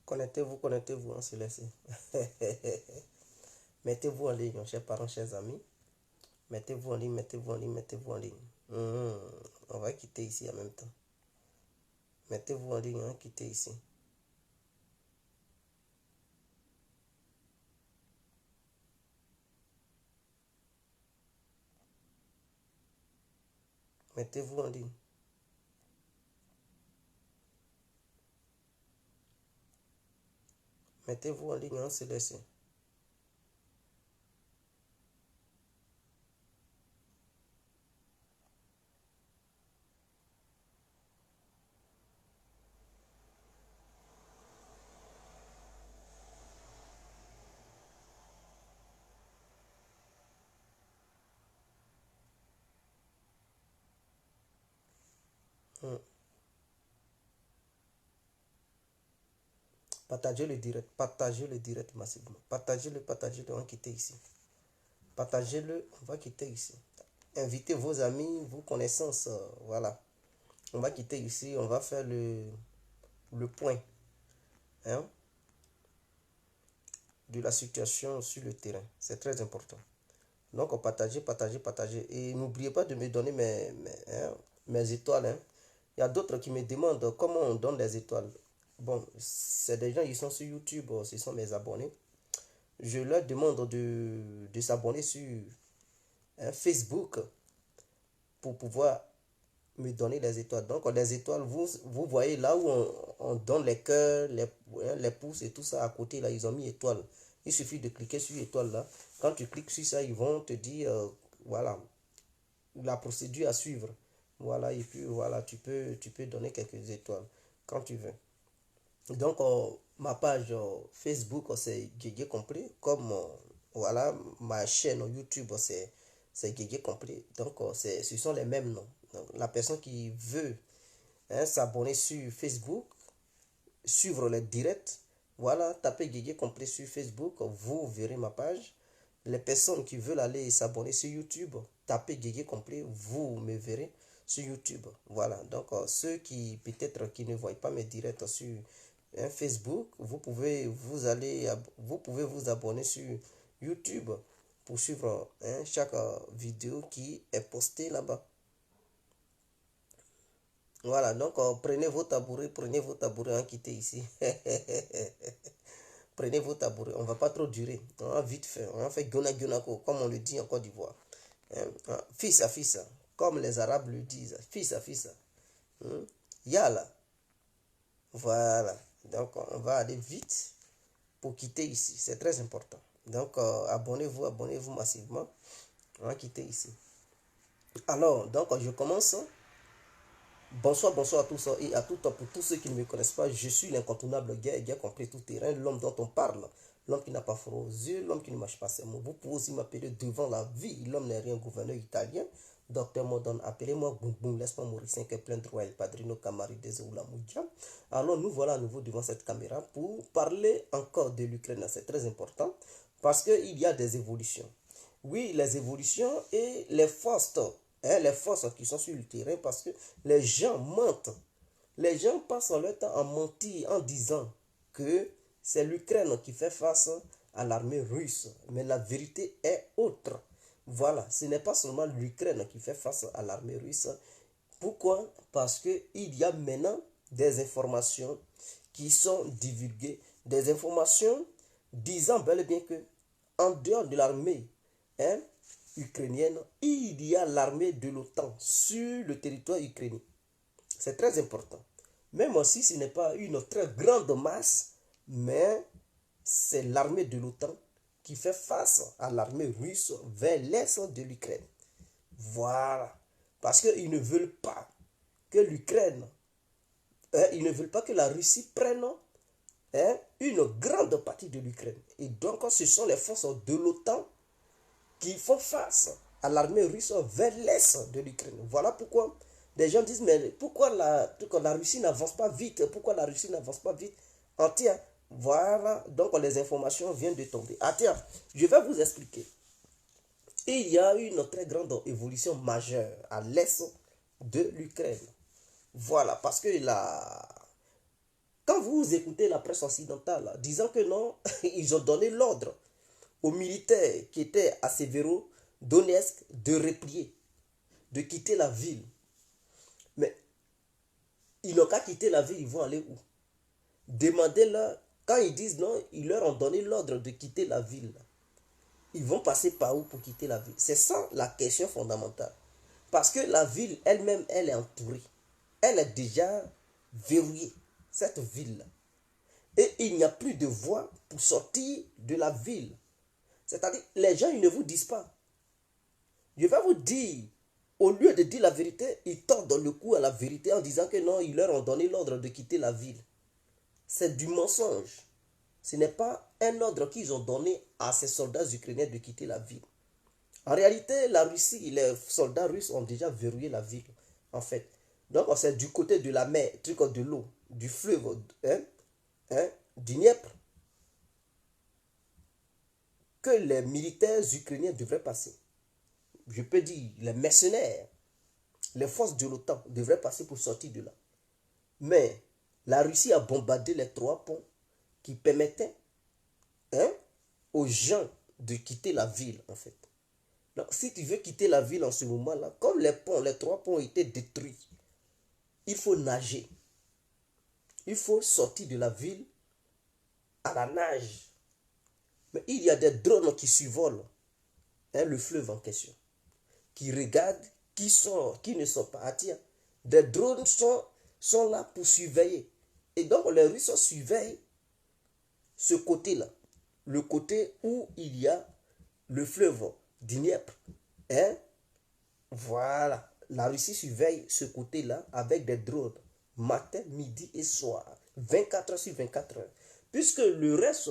Connectez-vous, on se laisse. Mettez-vous en ligne, chers parents, chers amis. Mettez-vous en ligne, mettez-vous en ligne, mettez-vous en ligne. On va quitter ici en même temps. Mettez-vous en ligne, hein, quittez ici. Mettez-vous en ligne. Mettez-vous en ligne, on se laisse. Partagez le direct massivement. Partagez-le, on va quitter ici. Partagez-le, on va quitter ici. Invitez vos amis, vos connaissances, voilà. On va quitter ici, on va faire le point, hein, de la situation sur le terrain. C'est très important. Donc, partagez, partagez, partagez. Et n'oubliez pas de me donner mes étoiles, hein. Il y a d'autres qui me demandent comment on donne les étoiles. Bon, c'est des gens qui sont sur YouTube, ce sont mes abonnés. Je leur demande de s'abonner sur Facebook pour pouvoir me donner les étoiles. Donc, les étoiles, vous voyez là où on donne les cœurs, les pouces et tout ça à côté, là, ils ont mis étoile. Il suffit de cliquer sur étoile là. Quand tu cliques sur ça, ils vont te dire, voilà, la procédure à suivre. Voilà, et puis voilà, tu peux donner quelques étoiles quand tu veux. Donc, ma page Facebook, c'est Guégué Complet. Comme, voilà, ma chaîne YouTube, c'est Guégué Complet. Donc, ce sont les mêmes noms. Donc, la personne qui veut, hein, s'abonner sur Facebook, suivre les directs, voilà, tapez Guégué Complet sur Facebook, vous verrez ma page. Les personnes qui veulent aller s'abonner sur YouTube, tapez Guégué Complet, vous me verrez sur YouTube. Voilà, donc ceux qui peut-être qui ne voient pas mes directs sur Facebook, vous pouvez vous abonner sur YouTube pour suivre, hein, chaque vidéo qui est postée là-bas. Voilà, donc prenez vos tabourets, hein, quittez ici. Prenez vos tabourets, on va pas trop durer. On va vite faire, on va faire gona gona comme on le dit en Côte d'Ivoire. Fils à fils, comme les Arabes le disent, fils à fils. Yala. Voilà. Donc, on va aller vite pour quitter ici. C'est très important. Donc, abonnez-vous massivement. On va quitter ici. Alors, donc, je commence. Bonsoir, bonsoir à tous et à toutes. Pour tous ceux qui ne me connaissent pas, je suis l'incontournable Guégué Complet tout terrain, l'homme dont on parle, l'homme qui n'a pas froid aux yeux, l'homme qui ne marche pas ses mots. Vous pouvez aussi m'appeler devant la vie, l'homme n'est rien, gouverneur italien. Docteur Modon, appelez-moi Boum Boum, laisse-moi mourir 5 et plein droit, el padrino Camari des Oula Moudia. Alors nous voilà à nouveau devant cette caméra pour parler encore de l'Ukraine. C'est très important parce qu'il y a des évolutions. Oui, les évolutions et les forces qui sont sur le terrain parce que les gens mentent. Les gens passent leur temps à mentir en disant que c'est l'Ukraine qui fait face à l'armée russe. Mais la vérité est autre. Voilà, ce n'est pas seulement l'Ukraine qui fait face à l'armée russe. Pourquoi? Parce qu'il y a maintenant des informations qui sont divulguées, des informations disant bel et bien que en dehors de l'armée, hein, ukrainienne, il y a l'armée de l'OTAN sur le territoire ukrainien. C'est très important. Même si ce n'est pas une très grande masse, mais c'est l'armée de l'OTAN qui fait face à l'armée russe vers l'est de l'Ukraine. Voilà. Parce qu'ils ne veulent pas que l'Ukraine, ils ne veulent pas que la Russie prenne, hein, une grande partie de l'Ukraine. Et donc, ce sont les forces de l'OTAN qui font face à l'armée russe vers l'est de l'Ukraine. Voilà pourquoi des gens disent, mais pourquoi la Russie n'avance pas vite? Pourquoi la Russie n'avance pas vite? Ah tiens, voilà, donc les informations viennent de tomber. Ah tiens, je vais vous expliquer. Il y a une très grande évolution majeure à l'est de l'Ukraine. Voilà, parce que Quand vous écoutez la presse occidentale, là, disant que non, ils ont donné l'ordre aux militaires qui étaient à Sévérodonetsk de replier, de quitter la ville. Mais ils n'ont qu'à quitter la ville, ils vont aller où? Demandez-leur, quand ils disent non, ils leur ont donné l'ordre de quitter la ville. Ils vont passer par où pour quitter la ville? C'est ça la question fondamentale. Parce que la ville elle-même, elle est entourée. Elle est déjà verrouillée, cette ville-là. Et il n'y a plus de voie pour sortir de la ville. C'est-à-dire, les gens, ils ne vous disent pas. Je vais vous dire, au lieu de dire la vérité, ils tordent le cou à la vérité en disant que non, ils leur ont donné l'ordre de quitter la ville. C'est du mensonge. Ce n'est pas un ordre qu'ils ont donné à ces soldats ukrainiens de quitter la ville. En réalité, la Russie, les soldats russes ont déjà verrouillé la ville, en fait. Donc, c'est du côté de la mer, de l'eau, du fleuve, du Dniepr, que les militaires ukrainiens devraient passer. Je peux dire, les mercenaires, les forces de l'OTAN devraient passer pour sortir de là. Mais la Russie a bombardé les 3 ponts qui permettaient aux gens de quitter la ville, en fait. Donc, si tu veux quitter la ville en ce moment-là, comme les 3 ponts ont été détruits, il faut nager. Il faut sortir de la ville à la nage. Mais il y a des drones qui survolent le fleuve en question, qui regardent qui sort, qui ne sont pas. Tiens, des drones sont là pour surveiller. Et donc, les Russes surveillent ce côté-là, le côté où il y a le fleuve Dniepr. Voilà, la Russie surveille ce côté-là avec des drones, matin, midi et soir, 24 heures sur 24 heures. Puisque le reste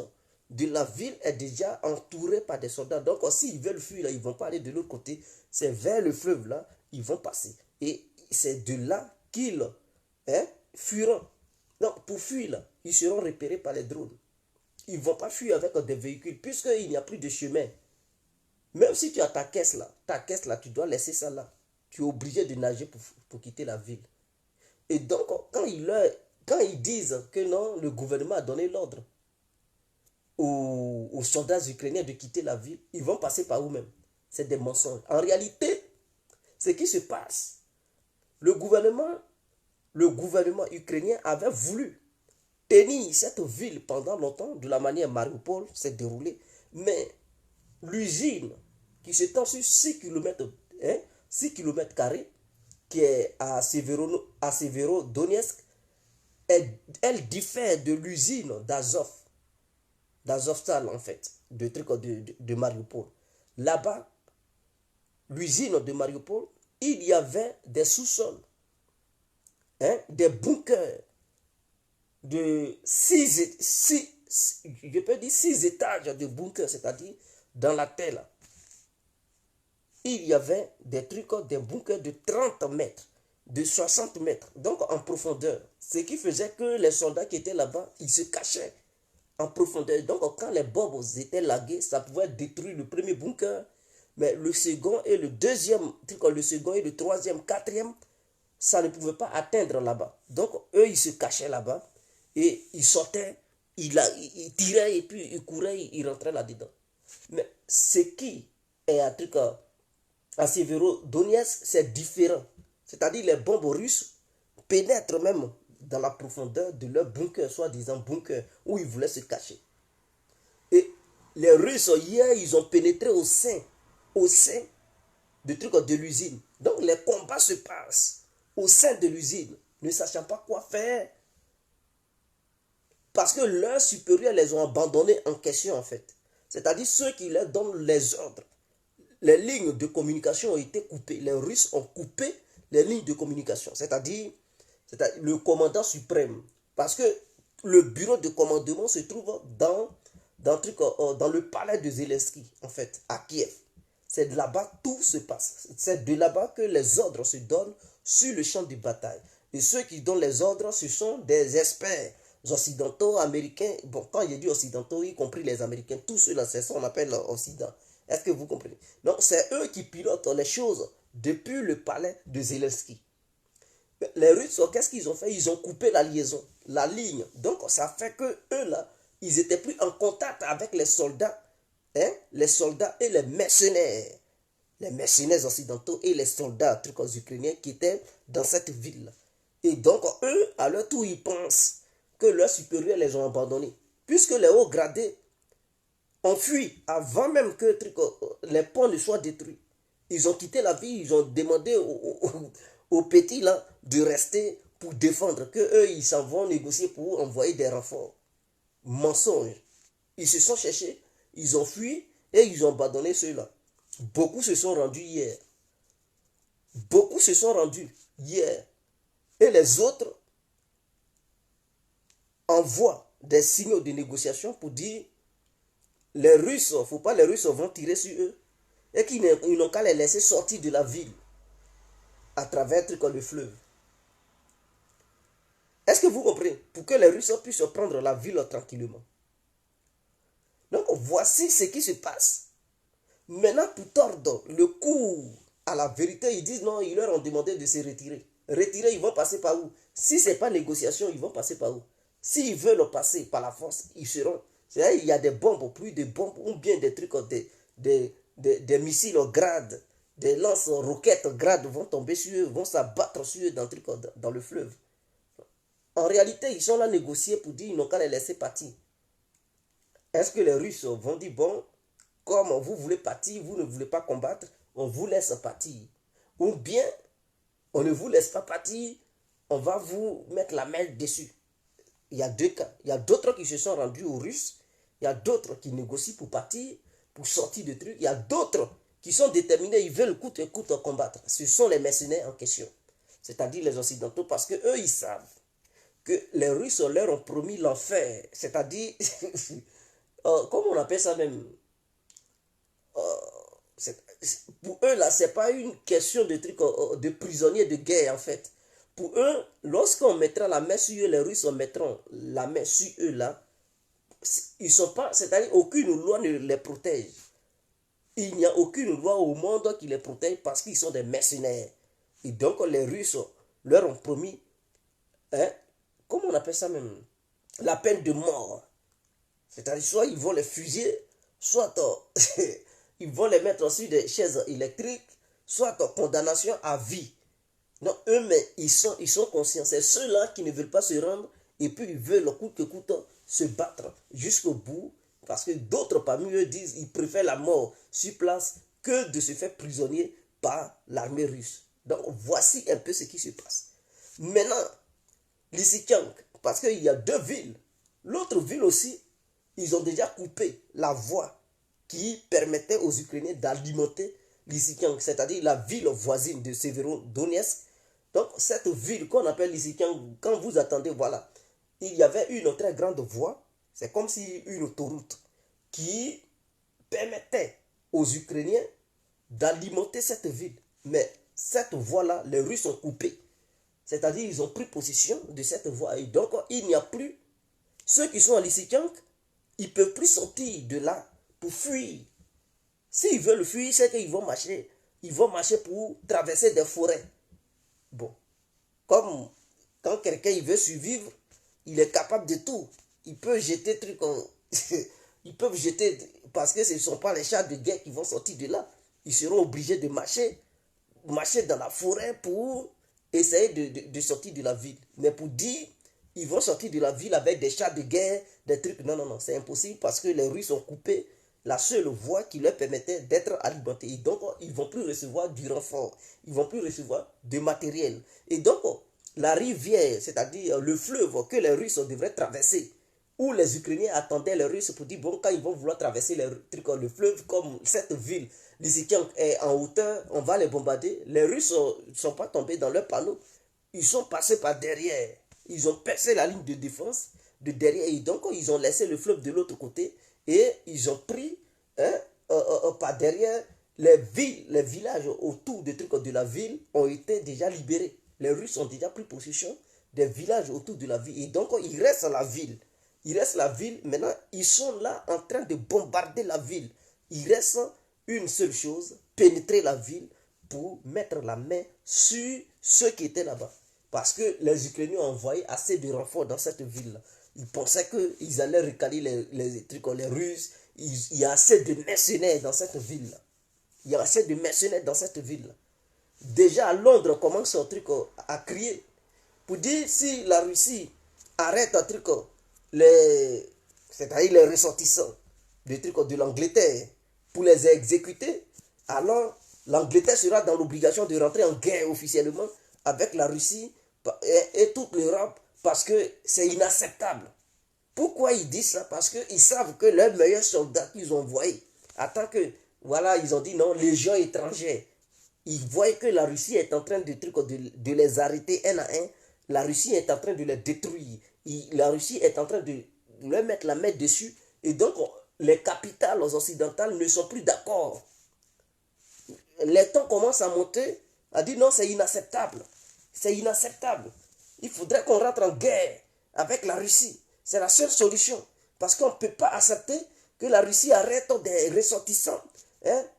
de la ville est déjà entouré par des soldats. Donc, s'ils veulent fuir, là, ils ne vont pas aller de l'autre côté. C'est vers le fleuve, là, ils vont passer. Et c'est de là qu'ils fuiront. Donc, pour fuir, là, ils seront repérés par les drones. Ils ne vont pas fuir avec des véhicules, puisqu'il n'y a plus de chemin. Même si tu as ta caisse là, tu dois laisser ça là. Tu es obligé de nager pour quitter la ville. Et donc, quand ils disent que non, le gouvernement a donné l'ordre aux soldats ukrainiens de quitter la ville, ils vont passer par eux-mêmes. C'est des mensonges. En réalité, ce qui se passe, le gouvernement ukrainien avait voulu tenir cette ville pendant longtemps, de la manière Mariupol s'est déroulée, mais l'usine qui s'étend sur 6 km, 6 km², qui est à Sévérodonetsk, elle diffère de l'usine d'Azovstal en fait, de Mariupol. Là-bas, l'usine de Mariupol, il y avait des sous-sols, des bunkers de 6 étages de bunkers, c'est-à-dire dans la terre là. Il y avait des bunkers de 30 mètres, de 60 mètres, donc en profondeur. Ce qui faisait que les soldats qui étaient là-bas, ils se cachaient en profondeur. Donc quand les bombes étaient larguées, ça pouvait détruire le premier bunker, mais le second et le deuxième, le second et le troisième, quatrième, ça ne pouvait pas atteindre là-bas. Donc eux, ils se cachaient là-bas et ils sortaient, ils tiraient et puis ils couraient, ils rentraient là-dedans. Mais ce qui est à Sévérodonetsk, c'est différent. C'est-à-dire les bombes russes pénètrent même dans la profondeur de leur bunker, soi-disant bunker, où ils voulaient se cacher. Et les Russes, hier, ils ont pénétré au sein de l'usine. Donc les combats se passent au sein de l'usine, ne sachant pas quoi faire. Parce que leurs supérieurs les ont abandonnés en question, en fait. C'est-à-dire ceux qui leur donnent les ordres. Les lignes de communication ont été coupées. Les Russes ont coupé les lignes de communication. C'est-à-dire le commandant suprême. Parce que le bureau de commandement se trouve dans le palais de Zelensky, en fait, à Kiev. C'est de là-bas tout se passe. C'est de là-bas que les ordres se donnent sur le champ de bataille. Et ceux qui donnent les ordres, ce sont des experts occidentaux, américains. Bon, quand je dis occidentaux, y compris les Américains, tous ceux-là, c'est ça qu'on appelle Occident. Est-ce que vous comprenez? Donc, c'est eux qui pilotent les choses depuis le palais de Zelensky. Les Russes, qu'est-ce qu'ils ont fait? Ils ont coupé la liaison. la ligne. Donc ça fait que eux là, ils étaient plus en contact avec les soldats, hein, les soldats et les mercenaires occidentaux et les soldats ukrainiens qui étaient dans cette ville. Et donc eux, à leur tour, ils pensent que leurs supérieurs les ont abandonnés, puisque les hauts gradés ont fui avant même que les ponts ne soient détruits. Ils ont quitté la ville, ils ont demandé aux petits là de rester pour défendre, que eux ils s'en vont négocier pour envoyer des renforts. Mensonge. Ils se sont cherchés, ils ont fui et ils ont abandonné ceux-là. Beaucoup se sont rendus hier. Beaucoup se sont rendus hier. Et les autres envoient des signaux de négociation pour dire les Russes, faut pas les Russes vont tirer sur eux et qu'ils n'ont qu'à les laisser sortir de la ville à travers le fleuve. Est-ce que vous comprenez? Pour que les Russes puissent prendre la ville tranquillement. Donc voici ce qui se passe. Maintenant, pour tordre le coup à la vérité, ils disent non, ils leur ont demandé de se retirer. Retirer, ils vont passer par où? Si ce n'est pas négociation, ils vont passer par où? S'ils veulent passer par la force, ils seront. C'est-à-dire il y a des bombes, plus de bombes, ou bien des trucs, des missiles grades, des lance-roquettes grades vont tomber sur eux, vont s'abattre sur eux dans le fleuve. En réalité, ils sont là négociés pour dire qu'ils n'ont qu'à les laisser partir. Est-ce que les Russes vont dire, bon, comme vous voulez partir, vous ne voulez pas combattre, on vous laisse partir. Ou bien, on ne vous laisse pas partir, on va vous mettre la main dessus. Il y a deux cas. Il y a d'autres qui se sont rendus aux Russes, il y a d'autres qui négocient pour partir, pour sortir de trucs. Il y a d'autres qui sont déterminés, ils veulent coûte et coûte combattre. Ce sont les mercenaires en question, c'est-à-dire les Occidentaux, parce qu'eux, ils savent que les Russes leur ont promis l'enfer, c'est-à-dire, comment on appelle ça même, pour eux là, c'est pas une question de truc de prisonniers de guerre en fait. Pour eux, lorsqu'on mettra la main sur eux, les Russes mettront la main sur eux là, ils sont pas, c'est-à-dire aucune loi ne les protège. Il n'y a aucune loi au monde qui les protège parce qu'ils sont des mercenaires. Et donc les Russes leur ont promis, hein, comment on appelle ça même, la peine de mort. C'est-à-dire soit ils vont les fusiller, soit ils vont les mettre sur des chaises électriques, soit condamnation à vie. Non, eux, mais ils sont conscients. C'est ceux-là qui ne veulent pas se rendre et puis ils veulent, coûte que coûte, se battre jusqu'au bout. Parce que d'autres parmi eux disent qu'ils préfèrent la mort sur place que de se faire prisonnier par l'armée russe. Donc voici un peu ce qui se passe. Maintenant, Lysychansk, parce qu'il y a deux villes. L'autre ville aussi, ils ont déjà coupé la voie qui permettait aux Ukrainiens d'alimenter Lysychansk, c'est-à-dire la ville voisine de Severodonetsk. Donc cette ville qu'on appelle Lysychansk, quand vous attendez, voilà, il y avait une très grande voie, c'est comme si une autoroute qui permettait aux Ukrainiens d'alimenter cette ville. Mais cette voie-là, les Russes ont coupé. C'est-à-dire ils ont pris possession de cette voie. Et donc il n'y a plus, ceux qui sont à Lysychansk, ils ne peuvent plus sortir de là pour fuir. S'ils veulent fuir, c'est qu'ils vont marcher. Ils vont marcher pour traverser des forêts. Bon, comme quand quelqu'un il veut survivre, il est capable de tout. Il peut jeter trucs en... Ils peuvent jeter, parce que ce ne sont pas les chars de guerre qui vont sortir de là. Ils seront obligés de marcher dans la forêt pour essayer de sortir de la ville. Mais pour dire, ils vont sortir de la ville avec des chars de guerre, des trucs. Non, non, non, c'est impossible parce que les Russes ont coupé la seule voie qui leur permettait d'être alimentés. Et donc, ils ne vont plus recevoir du renfort. Ils ne vont plus recevoir de matériel. Et donc, la rivière, c'est-à-dire le fleuve que les Russes devraient traverser, où les Ukrainiens attendaient les Russes pour dire, bon, quand ils vont vouloir traverser le fleuve, comme cette ville, Lysychansk est en hauteur, on va les bombarder. Les Russes ne sont pas tombés dans leur panneau. Ils sont passés par derrière. Ils ont percé la ligne de défense de derrière. Et donc, ils ont laissé le fleuve de l'autre côté. Et ils ont pris par derrière les villes, les villages autour des trucs de la ville ont été déjà libérés. Les Russes ont déjà pris possession des villages autour de la ville. Et donc, il reste la ville. Il reste la ville. Maintenant, ils sont là en train de bombarder la ville. Il reste une seule chose, pénétrer la ville pour mettre la main sur ceux qui étaient là-bas. Parce que les Ukrainiens ont envoyé assez de renforts dans cette ville-là. Ils pensaient qu'ils allaient recaler les Russes. Il y a assez de mercenaires dans cette ville-là. Il y a assez de mercenaires dans cette ville-là. Déjà, Londres commence un truc à crier. Pour dire si la Russie arrête un truc, c'est-à-dire les ressortissants de l'Angleterre pour les exécuter, alors l'Angleterre sera dans l'obligation de rentrer en guerre officiellement avec la Russie et toute l'Europe parce que c'est inacceptable. Pourquoi ils disent ça? Parce qu'ils savent que leurs meilleurs soldats qu'ils ont envoyés, attends que, voilà, ils ont dit non, légion étrangère. Ils voient que la Russie est en train de les arrêter un à un. La Russie est en train de les détruire. La Russie est en train de leur mettre la main dessus. Et donc, les capitales occidentales ne sont plus d'accord. Les temps commencent à monter, à dire non, c'est inacceptable. C'est inacceptable. Il faudrait qu'on rentre en guerre avec la Russie. C'est la seule solution. Parce qu'on ne peut pas accepter que la Russie arrête des ressortissants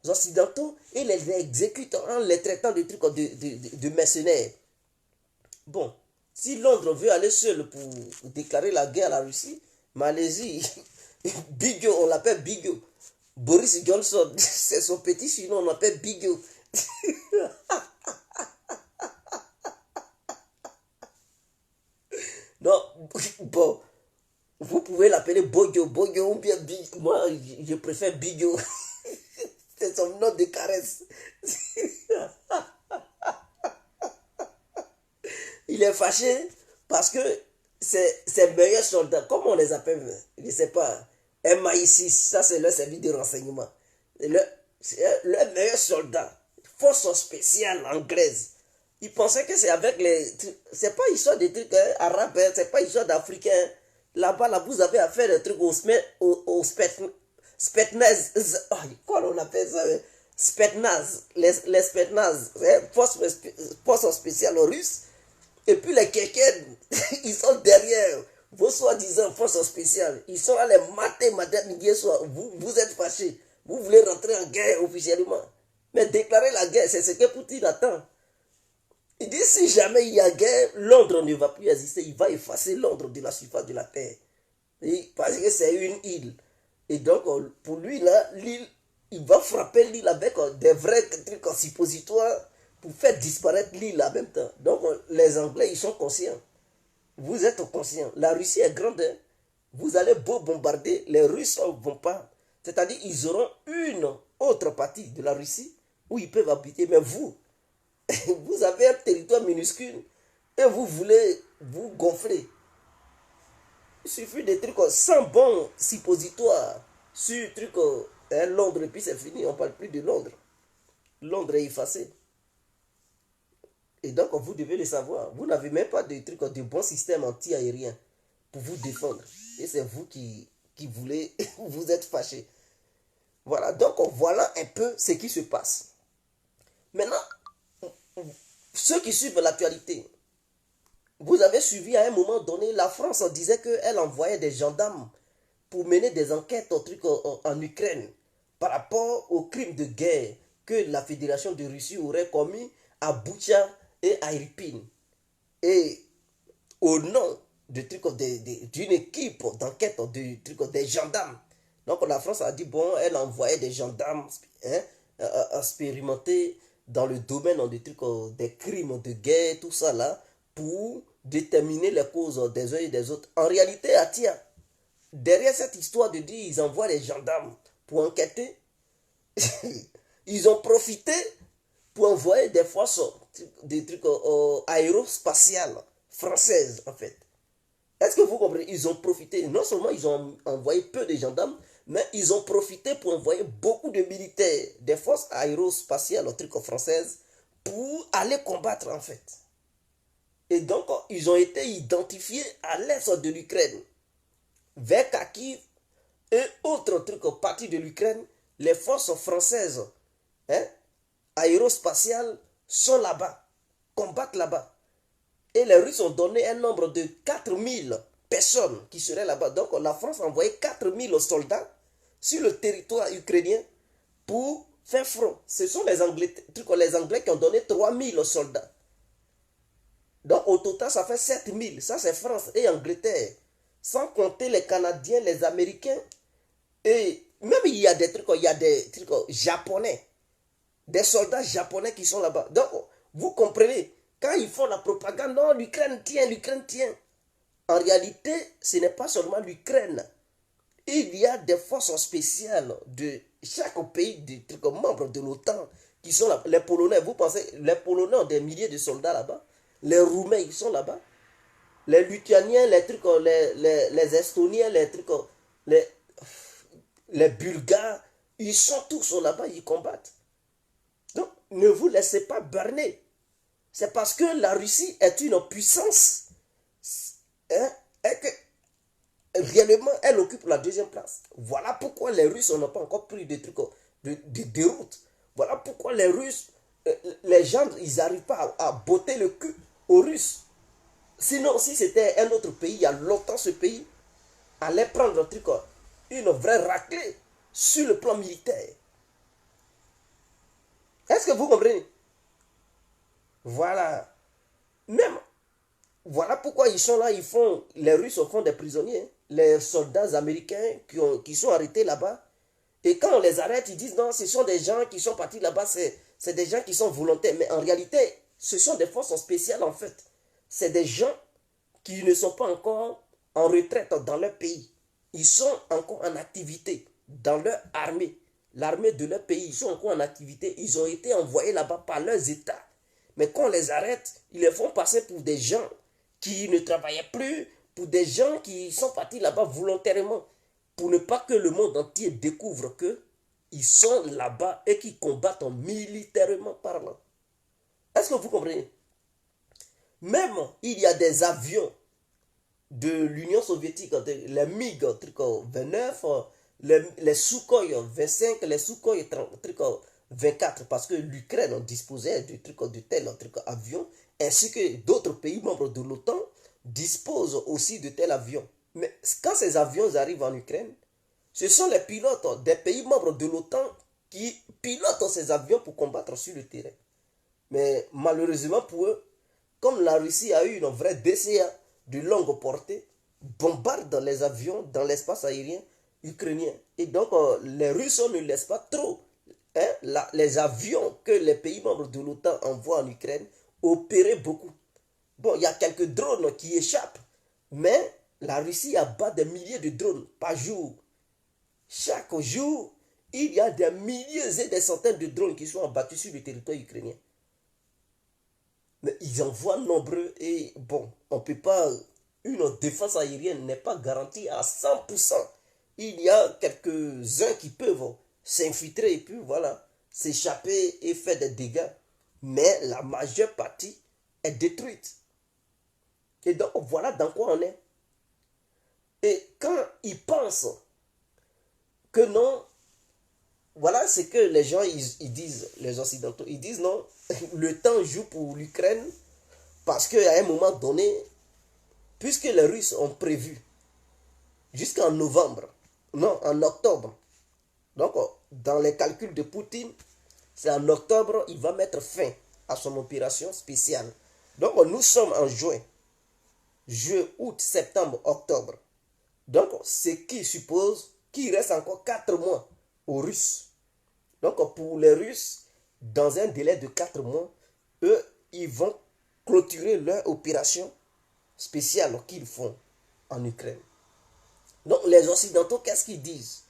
occidentaux et les exécute en les traitant de mercenaires. Bon, si Londres veut aller seul pour déclarer la guerre à la Russie, Malaisie, Bigot, on l'appelle Bigot. Boris Johnson, c'est son petit surnom, on l'appelle Bigot. Non, bon, vous pouvez l'appeler Bojo, Bojo ou bien Bigot. Moi, je préfère Bigot. C'est son nom de caresse. Il est fâché parce que ses meilleurs soldats, comment on les appelle, je ne sais pas, MI6, ça c'est leur service de renseignement. Le meilleur soldat, force spéciale anglaise, ils pensaient que c'est avec les... C'est pas histoire des trucs arabes, c'est pas histoire d'africains. Là-bas, là, vous avez affaire des trucs au Spetnaz. Quoi on appelle ça? Spetnaz. Les Spetnaz. Force spéciale russe. Et puis les Keken, ils sont derrière vos soi-disant forces spéciales. Ils sont allés mater matin, midi et soir. Vous êtes fâchés. Vous voulez rentrer en guerre officiellement. Mais déclarer la guerre, c'est ce que Poutine attend. Il dit si jamais il y a guerre, Londres ne va plus exister. Il va effacer Londres de la surface de la terre. Parce que c'est une île. Et donc, pour lui, là, l'île, il va frapper l'île avec des vrais trucs en suppositoire pour faire disparaître l'île en même temps. Donc, les Anglais, ils sont conscients. Vous êtes conscients. La Russie est grande. Hein? Vous allez beau bombarder, les Russes ne vont pas. C'est-à-dire, ils auront une autre partie de la Russie où ils peuvent habiter. Mais vous, vous avez un territoire minuscule et vous voulez vous gonfler. Il suffit de trucs sans bon suppositoire sur truc Londres et puis c'est fini. On ne parle plus de Londres. Londres est effacé. Et donc vous devez le savoir. Vous n'avez même pas de trucs de bon système anti-aérien pour vous défendre. Et c'est vous qui voulez, vous êtes fâchés. Voilà, donc voilà un peu ce qui se passe. Maintenant, ceux qui suivent l'actualité, vous avez suivi à un moment donné, la France disait qu'elle envoyait des gendarmes pour mener des enquêtes en Ukraine par rapport aux crimes de guerre que la Fédération de Russie aurait commis à Boutcha et à Irpin. Et au nom d'une équipe d'enquête des gendarmes. Donc la France a dit, bon, elle envoyait des gendarmes expérimentés dans le domaine des crimes de guerre, tout ça là, pour déterminer les causes des uns et des autres. En réalité, Atia, derrière cette histoire de dire ils envoient les gendarmes pour enquêter, ils ont profité pour envoyer des forces, des trucs aérospatiales françaises en fait. Est-ce que vous comprenez? Ils ont profité, non seulement ils ont envoyé peu de gendarmes, mais ils ont profité pour envoyer beaucoup de militaires, des forces aérospatiales, françaises, pour aller combattre en fait. Et donc, ils ont été identifiés à l'est de l'Ukraine, vers Kharkiv et autres parties de l'Ukraine. Les forces françaises aérospatiales sont là-bas, combattent là-bas. Et les Russes ont donné un nombre de 4000 personnes qui seraient là-bas. Donc la France a envoyé 4000 soldats sur le territoire ukrainien pour faire front. Ce sont les Anglais qui ont donné 3000 soldats. Donc au total, ça fait 7000. Ça, c'est France et Angleterre. Sans compter les Canadiens, les Américains. Et même il y a des trucs, il y a des trucs japonais. Des soldats japonais qui sont là-bas. Donc, vous comprenez, quand ils font la propagande, non, l'Ukraine tient, l'Ukraine tient. En réalité, ce n'est pas seulement l'Ukraine. Il y a des forces spéciales de chaque pays, des trucs membres de l'OTAN qui sont là. Les Polonais, vous pensez, les Polonais ont des milliers de soldats là-bas. Les Roumains, ils sont là-bas. Les Lituaniens, les trucs, les Estoniens, les trucs, les, les Bulgares, ils sont tous là-bas, ils combattent. Donc, ne vous laissez pas berner. C'est parce que la Russie est une puissance, hein, et que réellement, elle occupe la deuxième place. Voilà pourquoi les Russes n'ont pas encore pris de trucs de déroute. Voilà pourquoi les Russes, les gens, ils n'arrivent pas à botter le cul aux Russes. Sinon, si c'était un autre pays, il y a longtemps, ce pays allait prendre un truc, une vraie raclée sur le plan militaire. Est-ce que vous comprenez? Voilà. Même, voilà pourquoi ils sont là, les Russes font des prisonniers. Hein. Les soldats américains qui sont arrêtés là-bas. Et quand on les arrête, ils disent non, ce sont des gens qui sont partis là-bas, c'est des gens qui sont volontaires. Mais en réalité, ce sont des forces spéciales en fait. C'est des gens qui ne sont pas encore en retraite dans leur pays. Ils sont encore en activité dans leur armée. L'armée de leur pays, ils sont encore en activité. Ils ont été envoyés là-bas par leurs États. Mais quand on les arrête, ils les font passer pour des gens qui ne travaillaient plus, pour des gens qui sont partis là-bas volontairement, pour ne pas que le monde entier découvre qu'ils sont là-bas et qu'ils combattent militairement parlant. Est-ce que vous comprenez? Même il y a des avions de l'Union soviétique, les MiG-29, les Sukhoi 25, les Sukhoi 24, parce que l'Ukraine disposait de tels avions, ainsi que d'autres pays membres de l'OTAN disposent aussi de tels avions. Mais quand ces avions arrivent en Ukraine, ce sont les pilotes des pays membres de l'OTAN qui pilotent ces avions pour combattre sur le terrain. Mais malheureusement pour eux, comme la Russie a eu une vraie DCA de longue portée, bombarde les avions dans l'espace aérien ukrainien. Et donc, les Russes ne laissent pas trop les avions que les pays membres de l'OTAN envoient en Ukraine opérer beaucoup. Bon, il y a quelques drones qui échappent, mais la Russie abat des milliers de drones par jour. Chaque jour, il y a des milliers et des centaines de drones qui sont abattus sur le territoire ukrainien. Mais ils en voient nombreux et bon, on ne peut pas, une défense aérienne n'est pas garantie à 100%. Il y a quelques-uns qui peuvent s'infiltrer et puis voilà, s'échapper et faire des dégâts. Mais la majeure partie est détruite. Et donc voilà dans quoi on est. Et quand ils pensent que non, voilà ce que les gens ils disent, les Occidentaux. Ils disent non, le temps joue pour l'Ukraine parce qu'à un moment donné, puisque les Russes ont prévu jusqu'en novembre, non, en octobre. Donc, dans les calculs de Poutine, c'est en octobre, il va mettre fin à son opération spéciale. Donc, nous sommes en juin. Juin, août, septembre, octobre. Donc, ce qui suppose qu'il reste encore 4 mois aux Russes. Donc, pour les Russes, dans un délai de 4 mois, eux, ils vont clôturer leur opération spéciale qu'ils font en Ukraine. Donc, les Occidentaux, qu'est-ce qu'ils disent?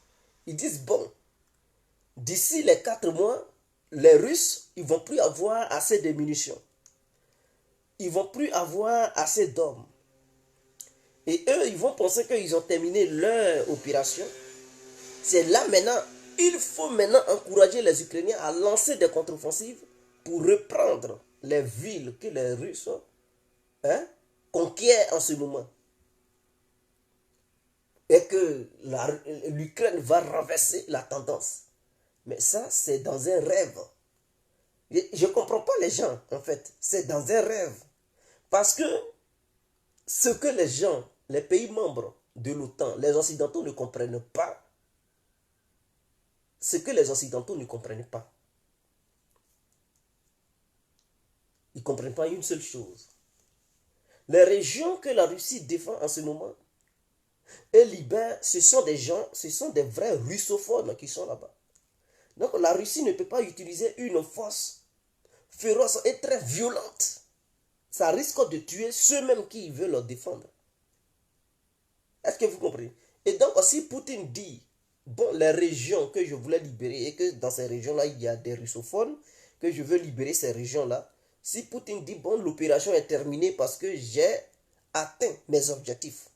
Ils disent, bon, d'ici les 4 mois, les Russes, ils ne vont plus avoir assez de munitions. Ils ne vont plus avoir assez d'hommes. Et eux, ils vont penser qu'ils ont terminé leur opération. C'est là maintenant, il faut maintenant encourager les Ukrainiens à lancer des contre-offensives pour reprendre les villes que les Russes conquièrent en ce moment. Et que l'Ukraine va renverser la tendance. Mais ça, c'est dans un rêve. Je ne comprends pas les gens, en fait. C'est dans un rêve. Parce que ce que les gens, les pays membres de l'OTAN, les Occidentaux ne comprennent pas, ce que les Occidentaux ne comprennent pas, ils ne comprennent pas une seule chose. Les régions que la Russie défend en ce moment et libère, ce sont des gens, ce sont des vrais russophones qui sont là-bas. Donc la Russie ne peut pas utiliser une force féroce et très violente. Ça risque de tuer ceux-mêmes qui veulent le défendre. Est-ce que vous comprenez? Et donc, si Poutine dit, bon, les régions que je voulais libérer, et que dans ces régions-là, il y a des russophones, que je veux libérer ces régions-là, si Poutine dit, bon, l'opération est terminée parce que j'ai atteint mes objectifs,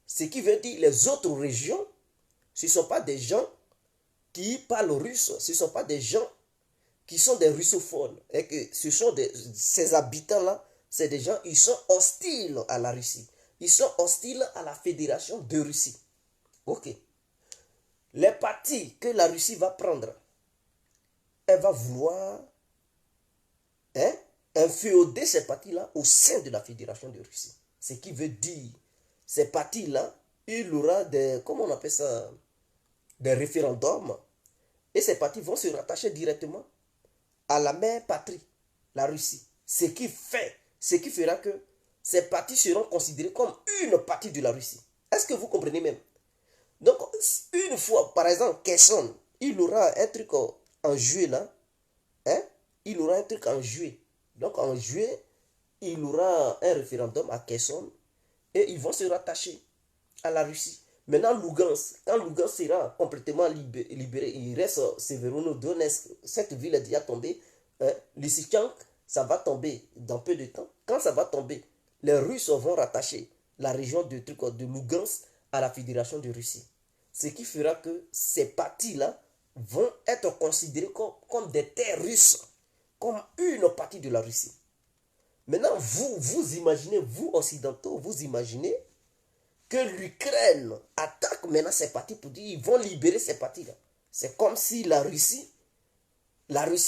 ce qui veut dire les autres régions, ce ne sont pas des gens qui parlent russe, ce ne sont pas des gens qui sont des russophones, et que ce sont ces habitants-là, c'est des gens, ils sont hostiles à la Russie. Ils sont hostiles à la Fédération de Russie. Ok. Les partis que la Russie va prendre, elle va vouloir inféoder ces partis-là au sein de la Fédération de Russie. Ce qui veut dire, ces partis-là, il y aura des, comment on appelle ça, des référendums. Et ces partis vont se rattacher directement à la mère patrie, la Russie. Ce qui fera que ces partis seront considérés comme une partie de la Russie. Est-ce que vous comprenez même? Donc, une fois, par exemple, Kherson, il aura un truc en juillet là. Hein? Il aura un truc en juillet. Donc, en juillet, il aura un référendum à Kherson et ils vont se rattacher à la Russie. Maintenant, Lugansk, quand Lugansk sera complètement libéré, il reste Severodonetsk. Cette ville est déjà tombée. Lysychansk, ça va tomber dans peu de temps. Quand ça va tomber, les Russes vont rattacher la région de Lugansk à la Fédération de Russie. Ce qui fera que ces parties-là vont être considérées comme des terres russes, comme une partie de la Russie. Maintenant, vous imaginez, vous occidentaux, vous imaginez que l'Ukraine attaque maintenant ces parties pour dire qu'ils vont libérer ces parties-là. C'est comme si la Russie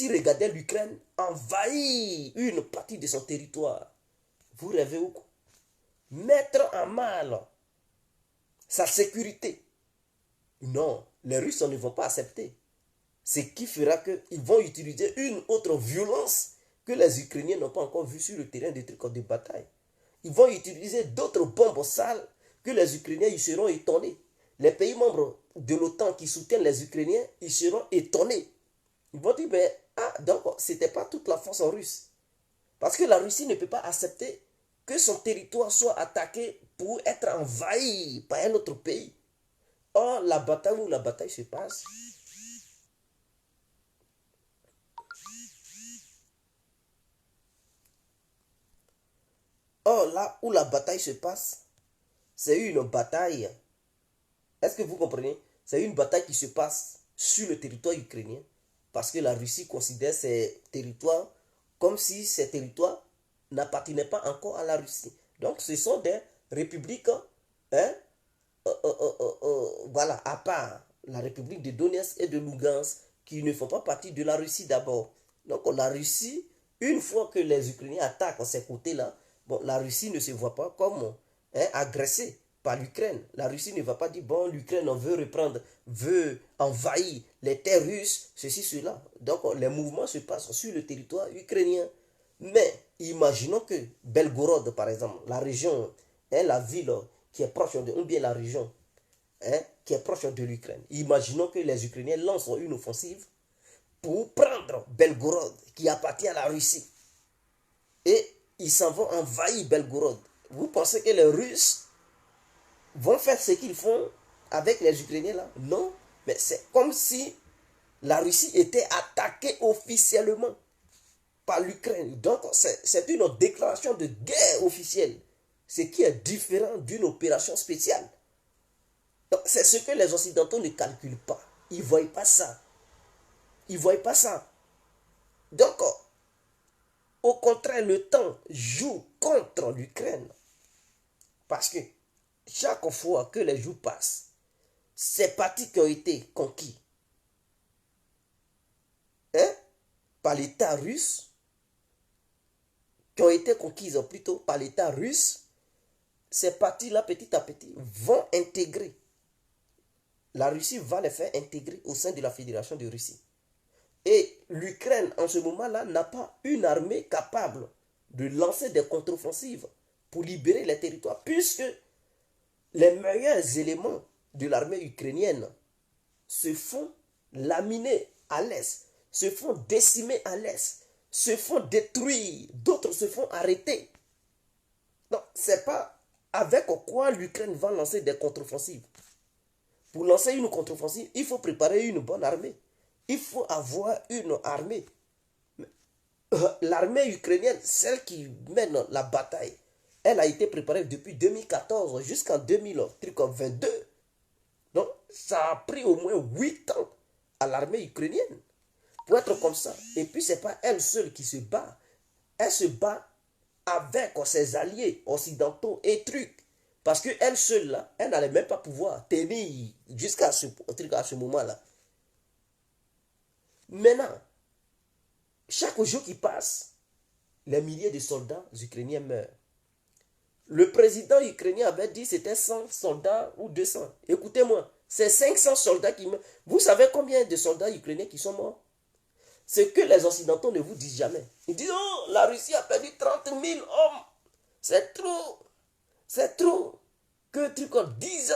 regardait l'Ukraine envahir une partie de son territoire. Vous rêvez où? Mettre en mal sa sécurité. Non, les Russes ne vont pas accepter. Ce qui fera qu'ils vont utiliser une autre violence que les Ukrainiens n'ont pas encore vue sur le terrain de bataille. Ils vont utiliser d'autres bombes sales que les Ukrainiens, ils seront étonnés. Les pays membres de l'OTAN qui soutiennent les Ukrainiens, ils seront étonnés. Ils vont dire, ben, donc, ce n'était pas toute la force russe. Parce que la Russie ne peut pas accepter que son territoire soit attaqué pour être envahi par un autre pays. Or, la bataille où la bataille se passe, là où la bataille se passe, c'est une bataille. Est-ce que vous comprenez? C'est une bataille qui se passe sur le territoire ukrainien. Parce que la Russie considère ces territoires comme si ces territoires n'appartenaient pas encore à la Russie. Donc ce sont des républiques, voilà, à part la République de Donetsk et de Lugansk, qui ne font pas partie de la Russie d'abord. Donc la Russie, une fois que les Ukrainiens attaquent ces côtés-là, bon, la Russie ne se voit pas comme agressée par l'Ukraine. La Russie ne va pas dire, bon, l'Ukraine veut reprendre, veut envahir les terres russes, ceci, cela. Donc les mouvements se passent sur le territoire ukrainien. Mais imaginons que Belgorod, par exemple, la région, la ville qui est proche de, ou bien la région qui est proche de l'Ukraine. Imaginons que les Ukrainiens lancent une offensive pour prendre Belgorod, qui appartient à la Russie. Et ils s'en vont envahir Belgorod. Vous pensez que les Russes vont faire ce qu'ils font avec les Ukrainiens là? Non, mais c'est comme si la Russie était attaquée officiellement par l'Ukraine. Donc c'est une déclaration de guerre officielle, ce qui est différent d'une opération spéciale. Donc c'est ce que les Occidentaux ne calculent pas. Ils ne voient pas ça. Ils ne voient pas ça. Donc, au contraire, le temps joue contre l'Ukraine. Parce que chaque fois que les jours passent, ces parties qui ont été conquis par l'État russe, qui ont été conquises plutôt par l'État russe, ces parties-là, petit à petit, vont intégrer. La Russie va les faire intégrer au sein de la Fédération de Russie. Et l'Ukraine, en ce moment-là, n'a pas une armée capable de lancer des contre-offensives pour libérer les territoires, puisque les meilleurs éléments de l'armée ukrainienne se font laminer à l'est, se font décimer à l'est, se font détruire, d'autres se font arrêter. Donc, ce n'est pas avec quoi l'Ukraine va lancer des contre-offensives. Pour lancer une contre-offensive, il faut préparer une bonne armée. Il faut avoir une armée. L'armée ukrainienne, celle qui mène la bataille, elle a été préparée depuis 2014 jusqu'en 2022. Donc, ça a pris au moins 8 ans à l'armée ukrainienne pour être comme ça. Et puis, ce n'est pas elle seule qui se bat. Elle se bat avec ses alliés occidentaux et trucs. Parce qu'elle seule, là, elle n'allait même pas pouvoir tenir jusqu'à ce moment-là. Maintenant, chaque jour qui passe, les milliers de soldats ukrainiens meurent. Le président ukrainien avait dit que c'était 100 soldats ou 200. Écoutez-moi, c'est 500 soldats qui meurent. Vous savez combien de soldats ukrainiens qui sont morts? Ce que les Occidentaux ne vous disent jamais. Ils disent, oh, la Russie a perdu 30 000 hommes. C'est trop. C'est trop. Que 10 ans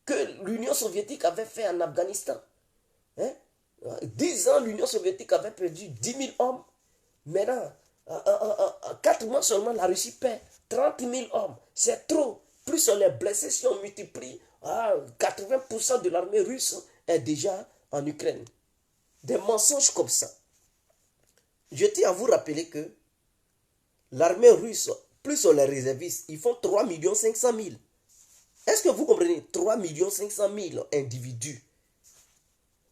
que l'Union soviétique avait fait en Afghanistan. Hein? 10 ans, l'Union soviétique avait perdu 10 000 hommes. Maintenant, en 4 mois seulement, la Russie perd 30 000 hommes. C'est trop. Plus on est blessé, si on multiplie, 80% de l'armée russe est déjà en Ukraine. Des mensonges comme ça. Je tiens à vous rappeler que l'armée russe, plus on les réservistes, ils font 3 500 000. Est-ce que vous comprenez? 3 500 000 individus.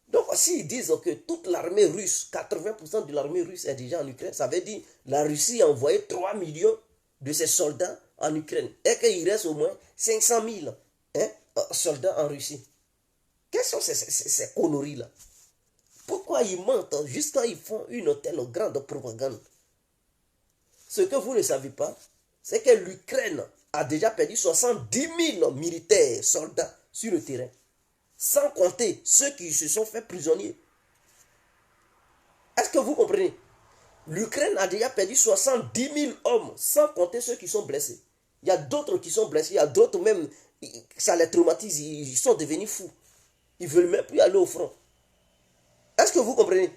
Donc, s'ils disent que toute l'armée russe, 80% de l'armée russe est déjà en Ukraine, ça veut dire que la Russie a envoyé 3 millions de ses soldats en Ukraine. Et qu'il reste au moins 500 000 soldats en Russie. Quelles sont ces conneries-là? Pourquoi ils mentent juste quand ils font une telle grande propagande? Ce que vous ne savez pas, c'est que l'Ukraine a déjà perdu 70 000 militaires, soldats sur le terrain. Sans compter ceux qui se sont fait prisonniers. Est-ce que vous comprenez? L'Ukraine a déjà perdu 70 000 hommes, sans compter ceux qui sont blessés. Il y a d'autres qui sont blessés, il y a d'autres même, ça les traumatise, ils sont devenus fous. Ils ne veulent même plus aller au front. Est-ce que vous comprenez?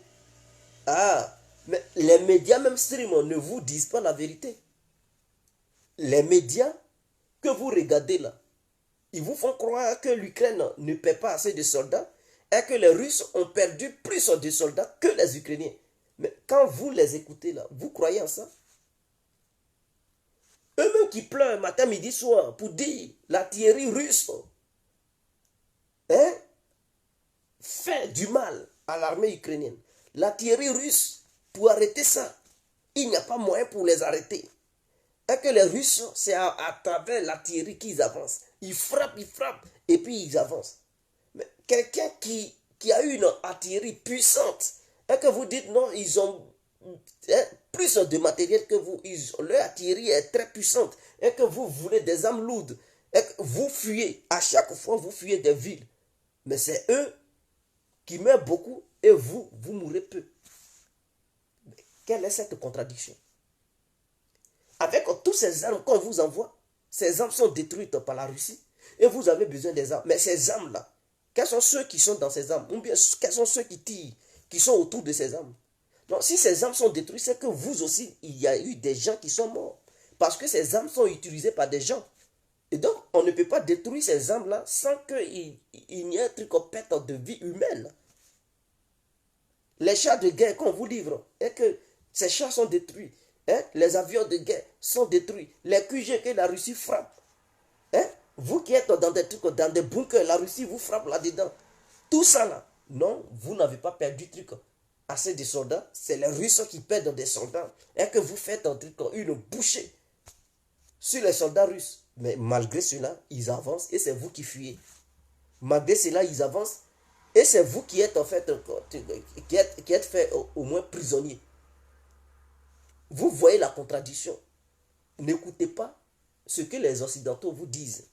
Ah, mais les médias même stream ne vous disent pas la vérité. Les médias que vous regardez là, ils vous font croire que l'Ukraine ne paie pas assez de soldats et que les Russes ont perdu plus de soldats que les Ukrainiens. Mais quand vous les écoutez là, vous croyez en ça? Eux-mêmes qui pleurent matin, midi, soir pour dire l'artillerie russe fait du mal à l'armée ukrainienne. L'artillerie russe, pour arrêter ça, il n'y a pas moyen pour les arrêter. Et que les Russes, c'est à travers l'artillerie qu'ils avancent. Ils frappent, et puis ils avancent. Mais quelqu'un qui a une artillerie puissante, et que vous dites non, ils ont plus de matériel que vous, leur artillerie est très puissante, et que vous voulez des armes lourdes, et que vous fuyez, à chaque fois vous fuyez des villes. Mais c'est eux qui meurent beaucoup, et vous mourrez peu. Mais quelle est cette contradiction? Avec toutes ces armes qu'on vous envoie, ces armes sont détruites par la Russie. Et vous avez besoin des armes. Mais ces armes-là, quels sont ceux qui sont dans ces armes? Ou bien quels sont ceux qui tirent, qui sont autour de ces armes? Donc si ces armes sont détruites, c'est que vous aussi, il y a eu des gens qui sont morts. Parce que ces armes sont utilisées par des gens. Et donc, on ne peut pas détruire ces armes-là sans qu'il y ait un truc en perte de vie humaine. Les chars de guerre qu'on vous livre, et que ces chars sont détruits. Les avions de guerre sont détruits. Les QG que la Russie frappe. Vous qui êtes dans des trucs, dans des bunkers, la Russie vous frappe là-dedans. Tout ça là, non, vous n'avez pas perdu truc assez de soldats. C'est les Russes qui perdent des soldats. Et que vous faites un truc, une bouchée sur les soldats russes. Mais malgré cela, ils avancent et c'est vous qui fuyez. Malgré cela, ils avancent et c'est vous qui êtes en fait, qui êtes fait au moins prisonnier. Vous voyez la contradiction. N'écoutez pas ce que les Occidentaux vous disent.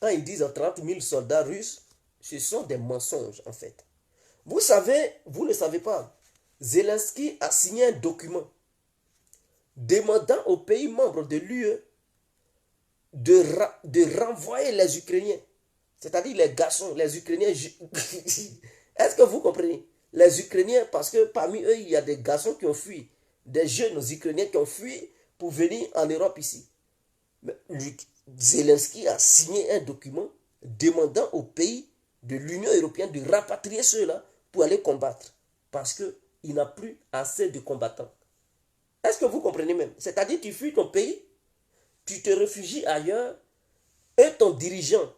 Quand ils disent 30 000 soldats russes, ce sont des mensonges en fait. Vous savez, vous ne savez pas, Zelensky a signé un document demandant aux pays membres de l'UE de renvoyer les Ukrainiens. C'est-à-dire les garçons, les Ukrainiens. Est-ce que vous comprenez? Les Ukrainiens, parce que parmi eux, il y a des garçons qui ont fui, des jeunes Ukrainiens qui ont fui pour venir en Europe ici. Mais Zelensky a signé un document demandant aux pays de l'Union européenne de rapatrier ceux-là pour aller combattre. Parce qu'il n'a plus assez de combattants. Est-ce que vous comprenez même? C'est-à-dire tu fuis ton pays, tu te réfugies ailleurs, et ton dirigeant,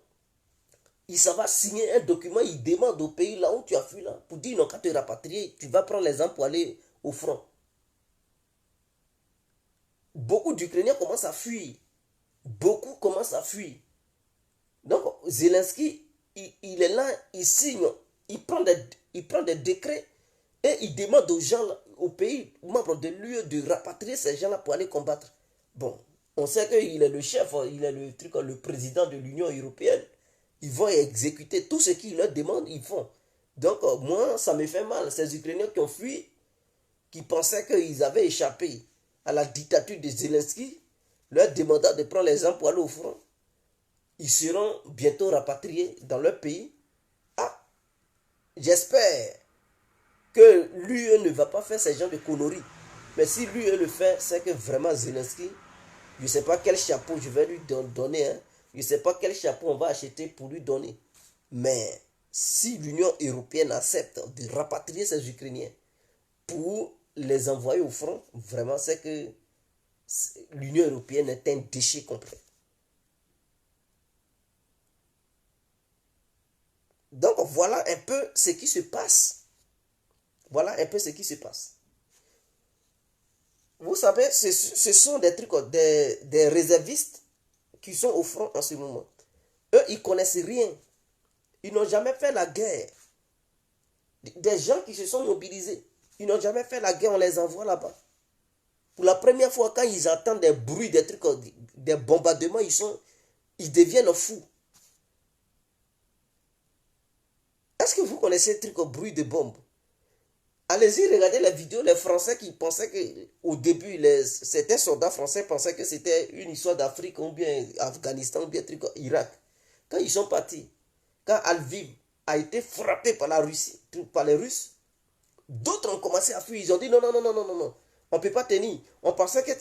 il s'en va signer un document, il demande au pays là où tu as fui là, pour dire non, quand tu es rapatrié, tu vas prendre les armes pour aller au front. Beaucoup d'Ukrainiens commencent à fuir. Beaucoup commencent à fuir. Donc, Zelensky, il est là, il signe, il prend des décrets et il demande aux gens, aux pays membres de l'UE de rapatrier ces gens-là pour aller combattre. Bon, on sait qu'il est le chef, il est le président de l'Union européenne. Ils vont exécuter tout ce qu'il leur demande, ils font. Donc, moi, ça me fait mal. Ces Ukrainiens qui ont fui, qui pensaient qu'ils avaient échappé à la dictature de Zelensky, leur demandant de prendre les armes pour aller au front, ils seront bientôt rapatriés dans leur pays. Ah, j'espère que l'UE ne va pas faire ce genre de conneries. Mais si l'UE le fait, c'est que vraiment Zelensky, je ne sais pas quel chapeau je vais lui donner. Hein. Je ne sais pas quel chapeau on va acheter pour lui donner. Mais si l'Union européenne accepte de rapatrier ces Ukrainiens pour les envoyer au front, vraiment c'est que l'Union européenne est un déchet complet. Donc voilà un peu ce qui se passe. Voilà un peu ce qui se passe. Vous savez, ce sont des trucs, des réservistes qui sont au front en ce moment. Eux, ils ne connaissent rien. Ils n'ont jamais fait la guerre. Des gens qui se sont mobilisés, ils n'ont jamais fait la guerre, on les envoie là-bas. Pour la première fois, quand ils entendent des bruits, des trucs, des bombardements, ils deviennent fous. Est-ce que vous connaissez le truc au bruit de bombes? Allez-y, regardez la vidéo, les Français qui pensaient qu'au début, certains soldats français pensaient que c'était une histoire d'Afrique ou bien Afghanistan ou bien truc Irak. Quand ils sont partis, quand Lviv a été frappé par la Russie, par les Russes, d'autres ont commencé à fuir. Ils ont dit non, non, non, non, non, non, non. On ne peut pas tenir. On pensait que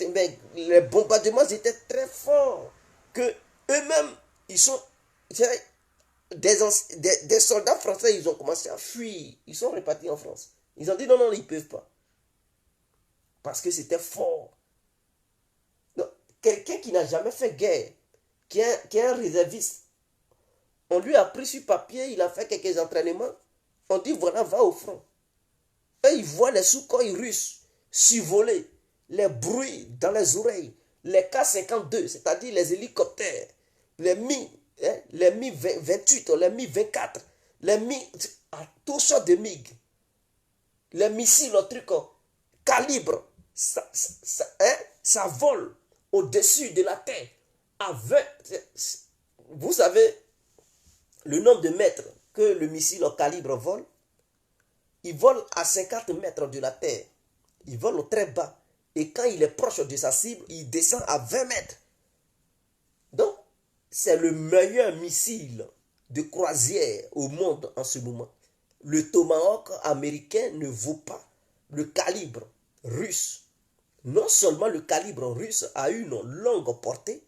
les bombardements étaient très forts. Que eux-mêmes, ils sont... Des soldats français, ils ont commencé à fuir. Ils sont repartis en France. Ils ont dit non, non, ils ne peuvent pas. Parce que c'était fort. Quelqu'un qui n'a jamais fait guerre, qui est un réserviste, on lui a pris sur papier, il a fait quelques entraînements. On dit voilà, va au front. Et ils voient les Sukhoi russes survoler, les bruits dans les oreilles, les K-52, c'est-à-dire les hélicoptères, les Mi-28, les Mi-24, les Mi... tout ça de MiG. Les missiles, le truc, calibre, ça vole au-dessus de la terre. Vous savez le nombre de mètres que le missile au calibre vole? Il vole à 50 mètres de la terre. Il vole très bas. Et quand il est proche de sa cible, il descend à 20 mètres. Donc, c'est le meilleur missile de croisière au monde en ce moment. Le Tomahawk américain ne vaut pas le calibre russe. Non seulement le calibre russe a une longue portée,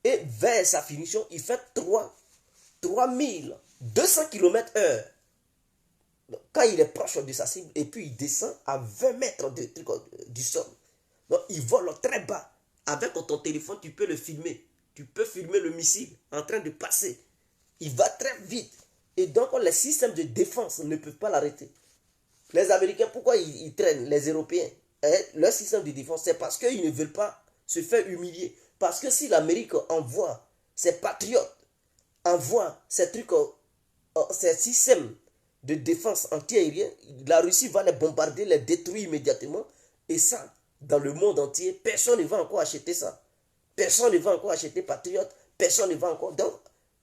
et vers sa finition, il fait 3200 km/h. Quand il est proche de sa cible, et puis il descend à 20 mètres du sol. Donc il vole très bas. Avec ton téléphone, tu peux le filmer. Tu peux filmer le missile en train de passer. Il va très vite. Et donc, les systèmes de défense ne peuvent pas l'arrêter. Les Américains, pourquoi ils traînent, les Européens, leur système de défense, c'est parce qu'ils ne veulent pas se faire humilier. Parce que si l'Amérique envoie ses patriotes, envoie ces trucs, ces systèmes de défense anti-aérienne, la Russie va les bombarder, les détruire immédiatement. Et ça, dans le monde entier, personne ne va encore acheter ça. Personne ne va encore acheter patriotes. Personne ne va encore... Donc,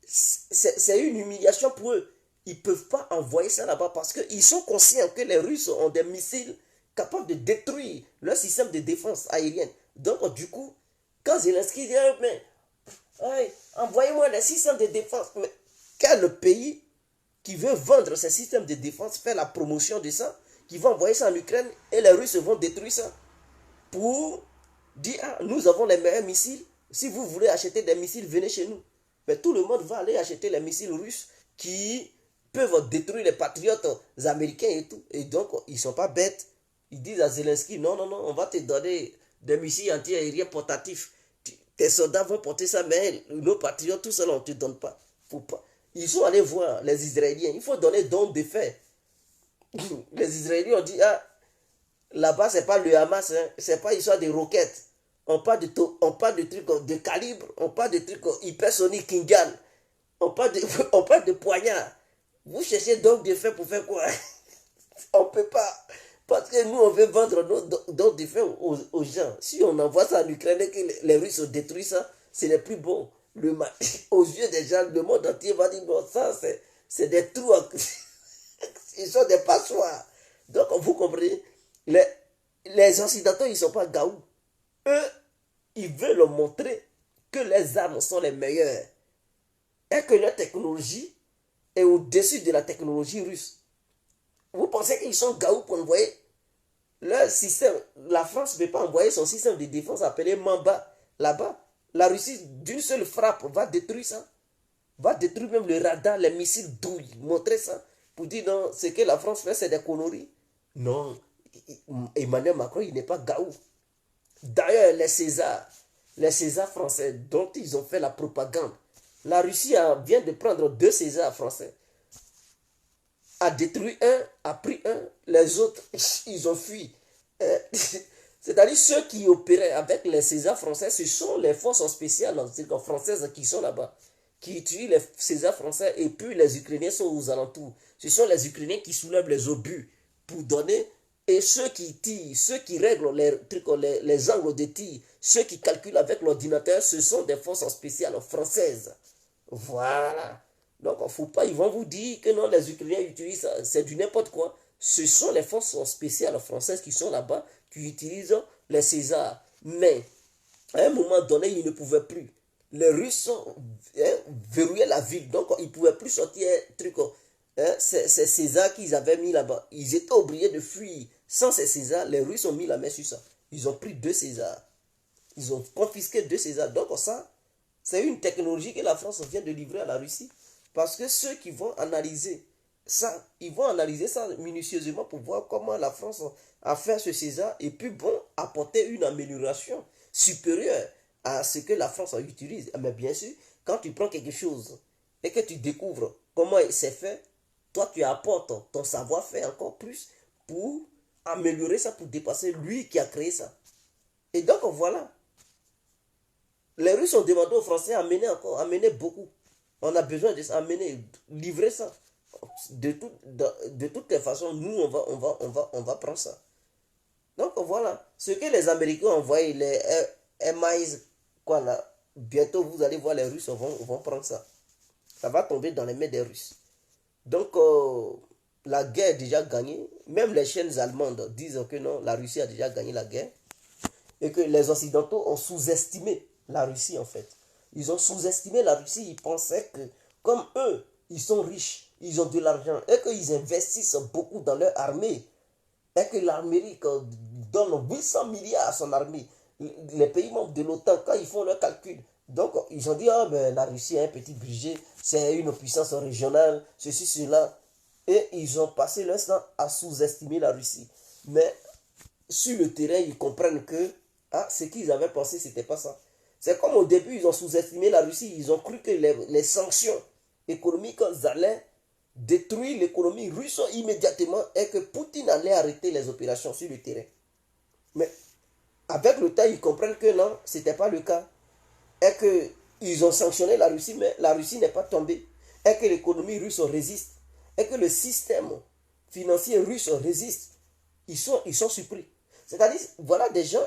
c'est une humiliation pour eux. Ils ne peuvent pas envoyer ça là-bas parce qu'ils sont conscients que les Russes ont des missiles capable de détruire leur système de défense aérienne. Donc, du coup, quand Zelensky dit, ah, mais envoyez-moi les systèmes de défense, mais quel pays qui veut vendre ces systèmes de défense, faire la promotion de ça, qui va envoyer ça en Ukraine et les Russes vont détruire ça pour dire, ah, nous avons les meilleurs missiles, si vous voulez acheter des missiles, venez chez nous. Mais tout le monde va aller acheter les missiles russes qui peuvent détruire les patriotes américains et tout. Et donc, ils ne sont pas bêtes. Ils disent à Zelensky, non, non, non, on va te donner des missiles anti-aériens portatifs. Tes soldats vont porter ça, mais nos patriotes, tout ça, on ne te donne pas. Faut pas. Ils sont allés voir les Israéliens. Il faut donner don de fait. Les Israéliens ont dit, ah, là-bas, ce n'est pas le Hamas, hein, ce n'est pas histoire de roquettes. On parle de trucs de calibre, on parle de trucs hypersoniques Kingan, on parle de poignards. Vous cherchez donc des faits pour faire quoi? On ne peut pas. Parce que nous, on veut vendre nos dons de faits aux gens. Si on envoie ça en Ukraine et que les Russes détruisent ça, c'est le plus bon. Aux yeux des gens, le monde entier va dire non, ça, c'est des trous. Ils sont des passoires. Donc, vous comprenez, les Occidentaux, ils ne sont pas gaous. Eux, ils veulent montrer que les armes sont les meilleures et que leur technologie est au-dessus de la technologie russe. Vous pensez qu'ils sont gaous pour envoyer leur système? La France ne peut pas envoyer son système de défense appelé Mamba là-bas. La Russie, d'une seule frappe, va détruire ça. Va détruire même le radar, les missiles douilles. Montrer ça. Pour dire non, ce que la France fait, c'est des conneries. Non, Emmanuel Macron, il n'est pas gaou. D'ailleurs, les Césars français dont ils ont fait la propagande, la Russie vient de prendre 2 Césars français, a détruit un, a pris un, les autres, ils ont fui. C'est-à-dire ceux qui opéraient avec les Césars français, ce sont les forces spéciales françaises qui sont là-bas, qui utilisent les Césars français, et puis les Ukrainiens sont aux alentours. Ce sont les Ukrainiens qui soulèvent les obus pour donner. Et ceux qui tirent, ceux qui règlent les angles de tir, ceux qui calculent avec l'ordinateur, ce sont des forces spéciales françaises. Voilà. Donc, faut pas, ils vont vous dire que non, les Ukrainiens utilisent ça, c'est du n'importe quoi. Ce sont les forces spéciales françaises qui sont là-bas, qui utilisent les Césars. Mais, à un moment donné, ils ne pouvaient plus. Les Russes verrouillaient la ville, donc ils ne pouvaient plus sortir ces Césars qu'ils avaient mis là-bas. Ils étaient obligés de fuir. Sans ces Césars, les Russes ont mis la main sur ça. Ils ont pris 2 Césars. Ils ont confisqué 2 Césars. Donc ça, c'est une technologie que la France vient de livrer à la Russie. Parce que ceux qui vont analyser ça, ils vont analyser ça minutieusement pour voir comment la France a fait ce César et puis bon, apporter une amélioration supérieure à ce que la France utilise. Mais bien sûr, quand tu prends quelque chose et que tu découvres comment c'est fait, toi tu apportes ton savoir-faire encore plus pour améliorer ça, pour dépasser lui qui a créé ça. Et donc voilà. Les Russes ont demandé aux Français d'amener beaucoup. On a besoin de ça, livrer ça. De toutes les façons, nous, on va prendre ça. Donc voilà. Ce que les Américains ont envoyé, les MI, quoi là, bientôt vous allez voir, les Russes vont prendre ça. Ça va tomber dans les mains des Russes. Donc, la guerre est déjà gagnée. Même les chaînes allemandes disent que non, la Russie a déjà gagné la guerre. Et que les Occidentaux ont sous-estimé la Russie, en fait. Ils ont sous-estimé la Russie. Ils pensaient que, comme eux, ils sont riches, ils ont de l'argent, et qu'ils investissent beaucoup dans leur armée, et que l'Amérique donne 800 milliards à son armée. Les pays membres de l'OTAN, quand ils font leurs calculs, donc ils ont dit, ah ben la Russie a un petit budget, c'est une puissance régionale, ceci, cela. Et ils ont passé leur temps à sous-estimer la Russie. Mais sur le terrain, ils comprennent que ce qu'ils avaient pensé, c'était pas ça. C'est comme au début, ils ont sous-estimé la Russie. Ils ont cru que les sanctions économiques allaient détruire l'économie russe immédiatement et que Poutine allait arrêter les opérations sur le terrain. Mais avec le temps, ils comprennent que non, ce n'était pas le cas. Et qu'ils ont sanctionné la Russie, mais la Russie n'est pas tombée. Et que l'économie russe résiste. Et que le système financier russe résiste. Ils sont surpris. C'est-à-dire, voilà des gens,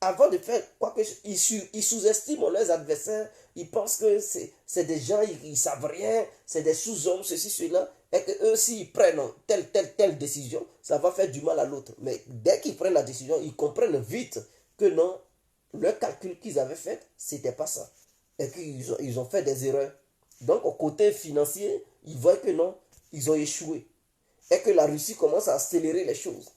avant de faire quoi que ils sous-estiment leurs adversaires. Ils pensent que c'est des gens, ils ne savent rien, c'est des sous-hommes, ceci, cela. et qu'eux, s'ils prennent telle décision, ça va faire du mal à l'autre. Mais dès qu'ils prennent la décision, ils comprennent vite que non, le calcul qu'ils avaient fait, c'était pas ça. Et qu'ils ont fait des erreurs. Donc, au côté financier, ils voient que non, ils ont échoué. Et que la Russie commence à accélérer les choses.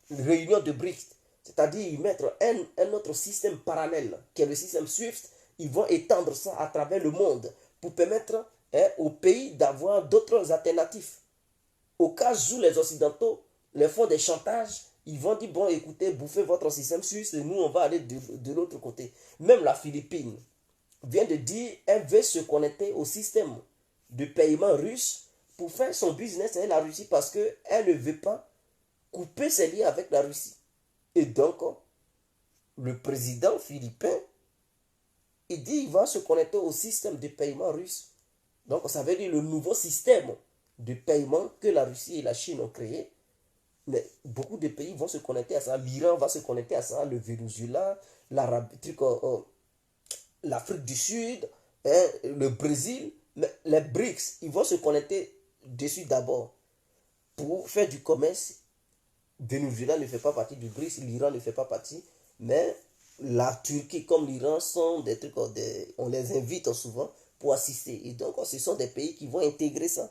Une réunion de BRICS, c'est-à-dire ils mettent un autre système parallèle, qui est le système SWIFT, ils vont étendre ça à travers le monde pour permettre aux pays d'avoir d'autres alternatives. Au cas où les Occidentaux les font des chantages, ils vont dire, bon, écoutez, bouffez votre système suisse et nous, on va aller de l'autre côté. Même la Philippine vient de dire, elle veut se connecter au système de paiement russe pour faire son business avec la Russie parce qu'elle ne veut pas couper ses liens avec la Russie. Et donc, le président philippin, il dit qu'il va se connecter au système de paiement russe. Donc, ça veut dire le nouveau système de paiement que la Russie et la Chine ont créé. Mais beaucoup de pays vont se connecter à ça. L'Iran va se connecter à ça, le Venezuela, l'Afrique du Sud, le Brésil. Mais les BRICS, ils vont se connecter dessus d'abord pour faire du commerce. Venezuela ne fait pas partie du BRICS, l'Iran ne fait pas partie. Mais la Turquie comme l'Iran sont des trucs, on les invite souvent pour assister. Et donc, ce sont des pays qui vont intégrer ça.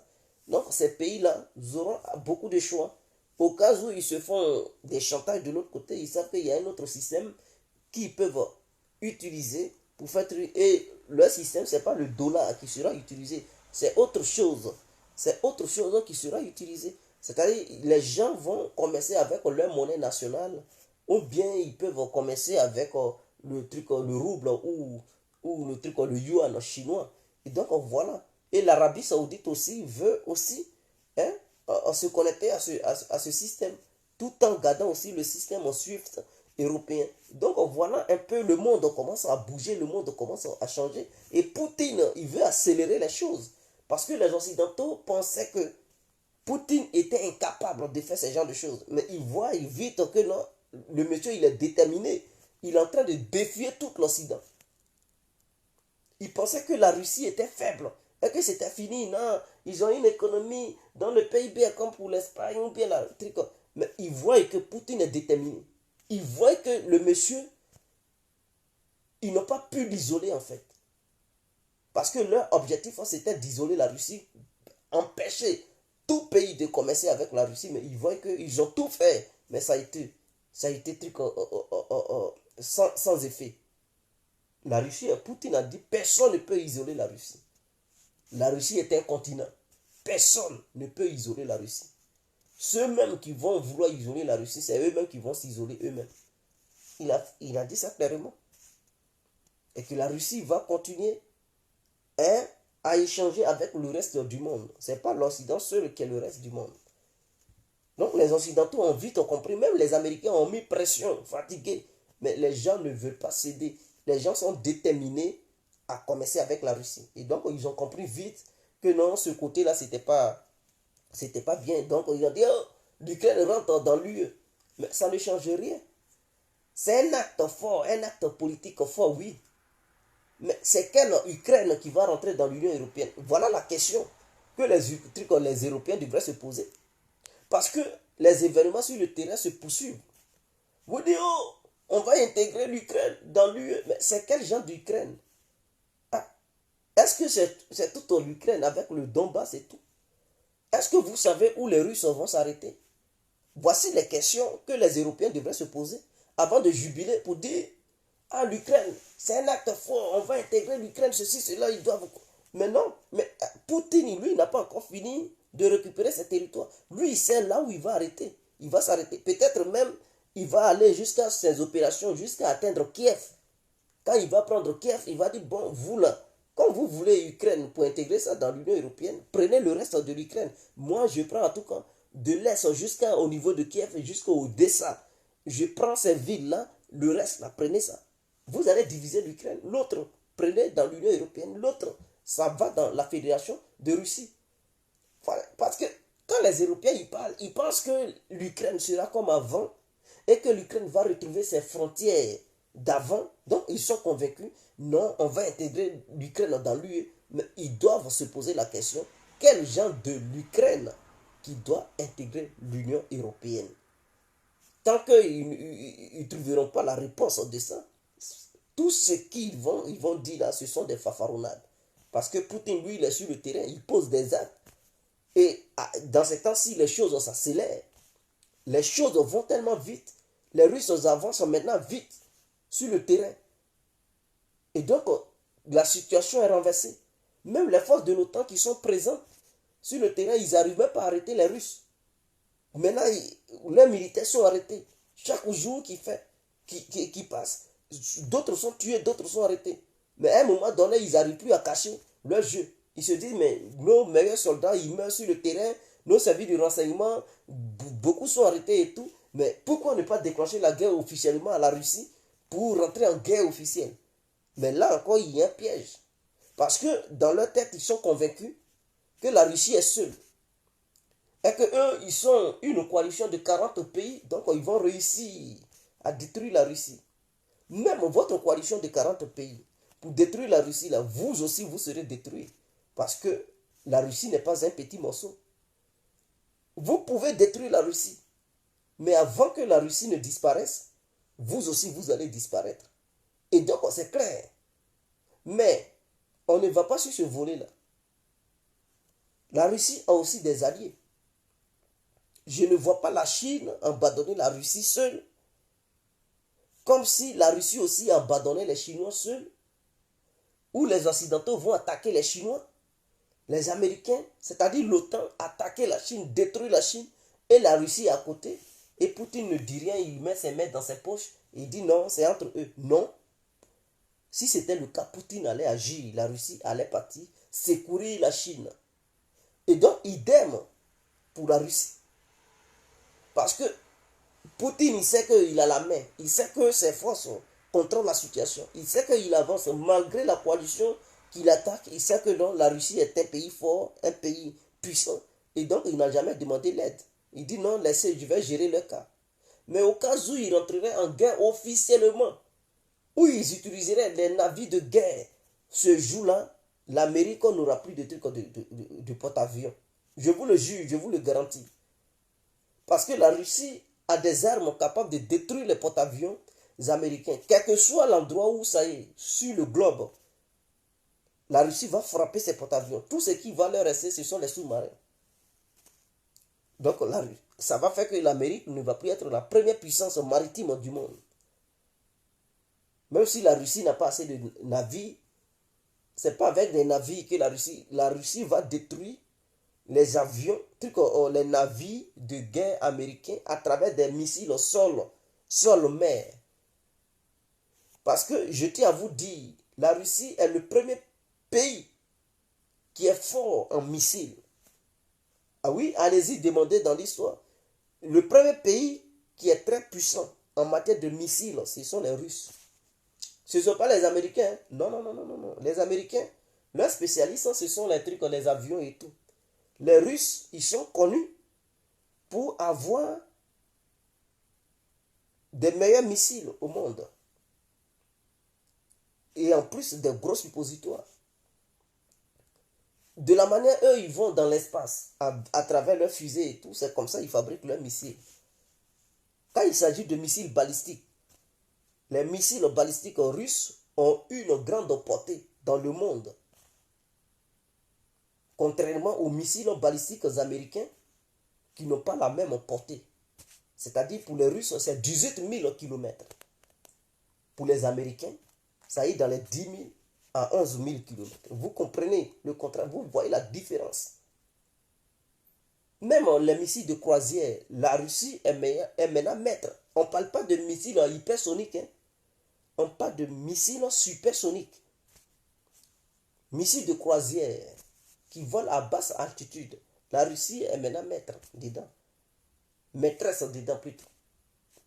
Donc, ces pays-là, ils auront beaucoup de choix. Au cas où ils se font des chantages de l'autre côté, ils savent qu'il y a un autre système qu'ils peuvent utiliser pour faire... Et leur système, ce n'est pas le dollar qui sera utilisé, c'est autre chose. C'est autre chose qui sera utilisée. C'est-à-dire, les gens vont commercer avec leur monnaie nationale, ou bien ils peuvent commercer avec le rouble ou le yuan chinois. Et donc, voilà. Et l'Arabie Saoudite aussi veut aussi hein, se connecter à ce système, tout en gardant aussi le système SWIFT européen. Donc, voilà un peu, le monde commence à bouger, le monde commence à changer. Et Poutine, il veut accélérer les choses. Parce que les Occidentaux pensaient que Poutine était incapable de faire ce genre de choses. Mais il voit vite que non, le monsieur, il est déterminé. Il est en train de défier tout l'Occident. Il pensait que la Russie était faible et que c'était fini. Non, ils ont une économie dans le PIB comme pour l'Espagne ou bien la truc. Mais il voit que Poutine est déterminé. Il voit que le monsieur, ils n'ont pas pu l'isoler en fait. Parce que leur objectif, c'était d'isoler la Russie, empêcher tout pays de commercer avec la Russie. Mais ils voient qu'ils ont tout fait. Mais ça a été truc sans effet. La Russie, Poutine a dit, personne ne peut isoler la Russie. La Russie est un continent. Personne ne peut isoler la Russie. Ceux-mêmes qui vont vouloir isoler la Russie, c'est eux-mêmes qui vont s'isoler eux-mêmes. Il a dit ça clairement. Et que la Russie va continuer à échanger avec le reste du monde. Ce n'est pas l'Occident seul qui est le reste du monde. Donc les Occidentaux ont vite compris, même les Américains ont mis pression, fatigués. Mais les gens ne veulent pas céder. Les gens sont déterminés à commercer avec la Russie. Et donc, ils ont compris vite que non, ce côté-là, c'était pas bien. Donc, ils ont dit, oh, l'Ukraine rentre dans l'UE. Mais ça ne change rien. C'est un acte fort, un acte politique fort, oui. Mais c'est quelle Ukraine qui va rentrer dans l'Union européenne? Voilà la question que les Européens devraient se poser. Parce que les événements sur le terrain se poursuivent. Vous dites, oh, on va intégrer l'Ukraine dans l'UE. Mais c'est quel genre d'Ukraine? Est-ce que c'est toute l'Ukraine avec le Donbass et tout? Est-ce que vous savez où les Russes vont s'arrêter? Voici les questions que les Européens devraient se poser avant de jubiler pour dire, ah, l'Ukraine, c'est un acte fort, on va intégrer l'Ukraine, ceci, cela, ils doivent... Mais non, mais Poutine, lui, n'a pas encore fini de récupérer ses territoires. Lui, il sait là où il va arrêter. Il va s'arrêter. Peut-être même, il va aller jusqu'à ses opérations, jusqu'à atteindre Kiev. Quand il va prendre Kiev, il va dire, bon, vous là, quand vous voulez Ukraine pour intégrer ça dans l'Union européenne, prenez le reste de l'Ukraine. Moi, je prends en tout cas de l'Est jusqu'au niveau de Kiev et jusqu'au Odessa. Je prends ces villes-là, le reste, là, prenez ça. Vous allez diviser l'Ukraine. L'autre, prenez dans l'Union européenne. L'autre, ça va dans la Fédération de Russie. Parce que quand les Européens y parlent, ils pensent que l'Ukraine sera comme avant et que l'Ukraine va retrouver ses frontières d'avant. Donc, ils sont convaincus, non, on va intégrer l'Ukraine dans l'UE. Mais ils doivent se poser la question, quel genre de l'Ukraine qui doit intégrer l'Union européenne. Tant qu'ils ne trouveront pas la réponse de ça, tout ce ils vont dire là, ce sont des fanfaronnades. Parce que Poutine, lui, il est sur le terrain, il pose des actes. Et dans ces temps-ci, les choses s'accélèrent. Les choses vont tellement vite. Les Russes avancent maintenant vite sur le terrain. Et donc, la situation est renversée. Même les forces de l'OTAN qui sont présentes sur le terrain, ils n'arrivent même pas à arrêter les Russes. Maintenant, les militaires sont arrêtés. Chaque jour qui passe, d'autres sont tués, d'autres sont arrêtés. Mais à un moment donné, ils n'arrivent plus à cacher leur jeu. Ils se disent, mais nos meilleurs soldats, ils meurent sur le terrain, nos services de renseignement, beaucoup sont arrêtés et tout. Mais pourquoi ne pas déclencher la guerre officiellement à la Russie pour rentrer en guerre officielle? Mais là encore, il y a un piège. Parce que dans leur tête, ils sont convaincus que la Russie est seule. Et qu'eux, ils sont une coalition de 40 pays, donc ils vont réussir à détruire la Russie. Même votre coalition de 40 pays, pour détruire la Russie, là, vous aussi, vous serez détruits. Parce que la Russie n'est pas un petit morceau. Vous pouvez détruire la Russie. Mais avant que la Russie ne disparaisse, vous aussi, vous allez disparaître. Et donc, c'est clair. Mais, on ne va pas sur ce volet-là. La Russie a aussi des alliés. Je ne vois pas la Chine abandonner la Russie seule. Comme si la Russie aussi abandonnait les Chinois seuls. Ou les Occidentaux vont attaquer les Chinois. Les Américains, c'est-à-dire l'OTAN, attaquer la Chine, détruire la Chine. Et la Russie à côté. Et Poutine ne dit rien, il met ses mains dans ses poches. Et il dit non, c'est entre eux. Non. Si c'était le cas, Poutine allait agir. La Russie allait partir secourir la Chine. Et donc, idem pour la Russie. Parce que Poutine, il sait qu'il a la main. Il sait que ses forces contrôlent la situation. Il sait qu'il avance malgré la coalition qu'il attaque. Il sait que non, la Russie est un pays fort, un pays puissant. Et donc, il n'a jamais demandé l'aide. Il dit non, laissez, je vais gérer le cas. Mais au cas où il rentrerait en guerre officiellement, où ils utiliseraient les navires de guerre, ce jour-là, l'Amérique n'aura plus de trucs de porte-avions. Je vous le jure, je vous le garantis. Parce que la Russie a des armes capables de détruire les porte-avions américains. Quel que soit l'endroit où ça est, sur le globe, la Russie va frapper ces porte-avions. Tout ce qui va leur rester, ce sont les sous-marins. Donc, ça va faire que l'Amérique ne va plus être la première puissance maritime du monde. Même si la Russie n'a pas assez de navires, ce n'est pas avec des navires que la Russie va détruire les avions, les navires de guerre américains à travers des missiles sol-mer. Parce que je tiens à vous dire, la Russie est le premier pays qui est fort en missiles. Ah oui, allez-y, demandez dans l'histoire. Le premier pays qui est très puissant en matière de missiles, ce sont les Russes. Ce ne sont pas les Américains. Non, non, non, non, non. Les Américains, leurs spécialistes, ce sont les trucs, les avions et tout. Les Russes, ils sont connus pour avoir des meilleurs missiles au monde. Et en plus, des gros suppositoires. De la manière, eux, ils vont dans l'espace, à travers leurs fusées et tout, c'est comme ça qu'ils fabriquent leurs missiles. Quand il s'agit de missiles balistiques, les missiles balistiques russes ont une grande portée dans le monde. Contrairement aux missiles balistiques américains qui n'ont pas la même portée. C'est-à-dire pour les Russes, c'est 18 000 km. Pour les Américains, ça est dans les 10 000 à 11 000 km. Vous comprenez le contraire, vous voyez la différence. Même les missiles de croisière, la Russie est maintenant maître. On ne parle pas de missiles hypersoniques. Hein. On parle de missiles supersoniques. Missiles de croisière qui volent à basse altitude. La Russie est maintenant maître dedans. Maîtresse dedans plutôt.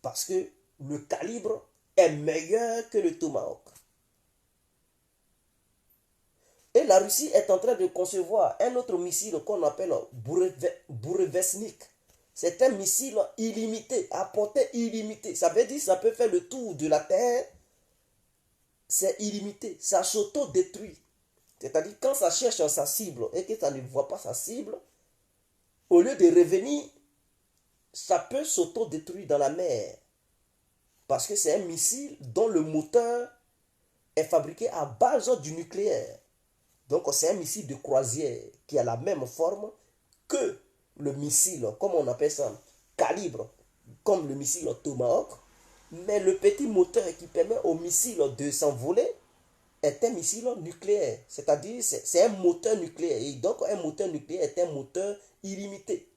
Parce que le calibre est meilleur que le Tomahawk. Et la Russie est en train de concevoir un autre missile qu'on appelle Burevestnik. C'est un missile illimité, à portée illimitée. Ça veut dire que ça peut faire le tour de la Terre. C'est illimité, ça s'auto-détruit. C'est-à-dire, quand ça cherche sa cible et que ça ne voit pas sa cible, au lieu de revenir, ça peut s'auto-détruire dans la mer. Parce que c'est un missile dont le moteur est fabriqué à base du nucléaire. Donc c'est un missile de croisière qui a la même forme que le missile, comme on appelle ça, calibre, comme le missile Tomahawk. Mais le petit moteur qui permet au missile de s'envoler est un missile nucléaire. C'est-à-dire c'est un moteur nucléaire. Et donc un moteur nucléaire est un moteur illimité.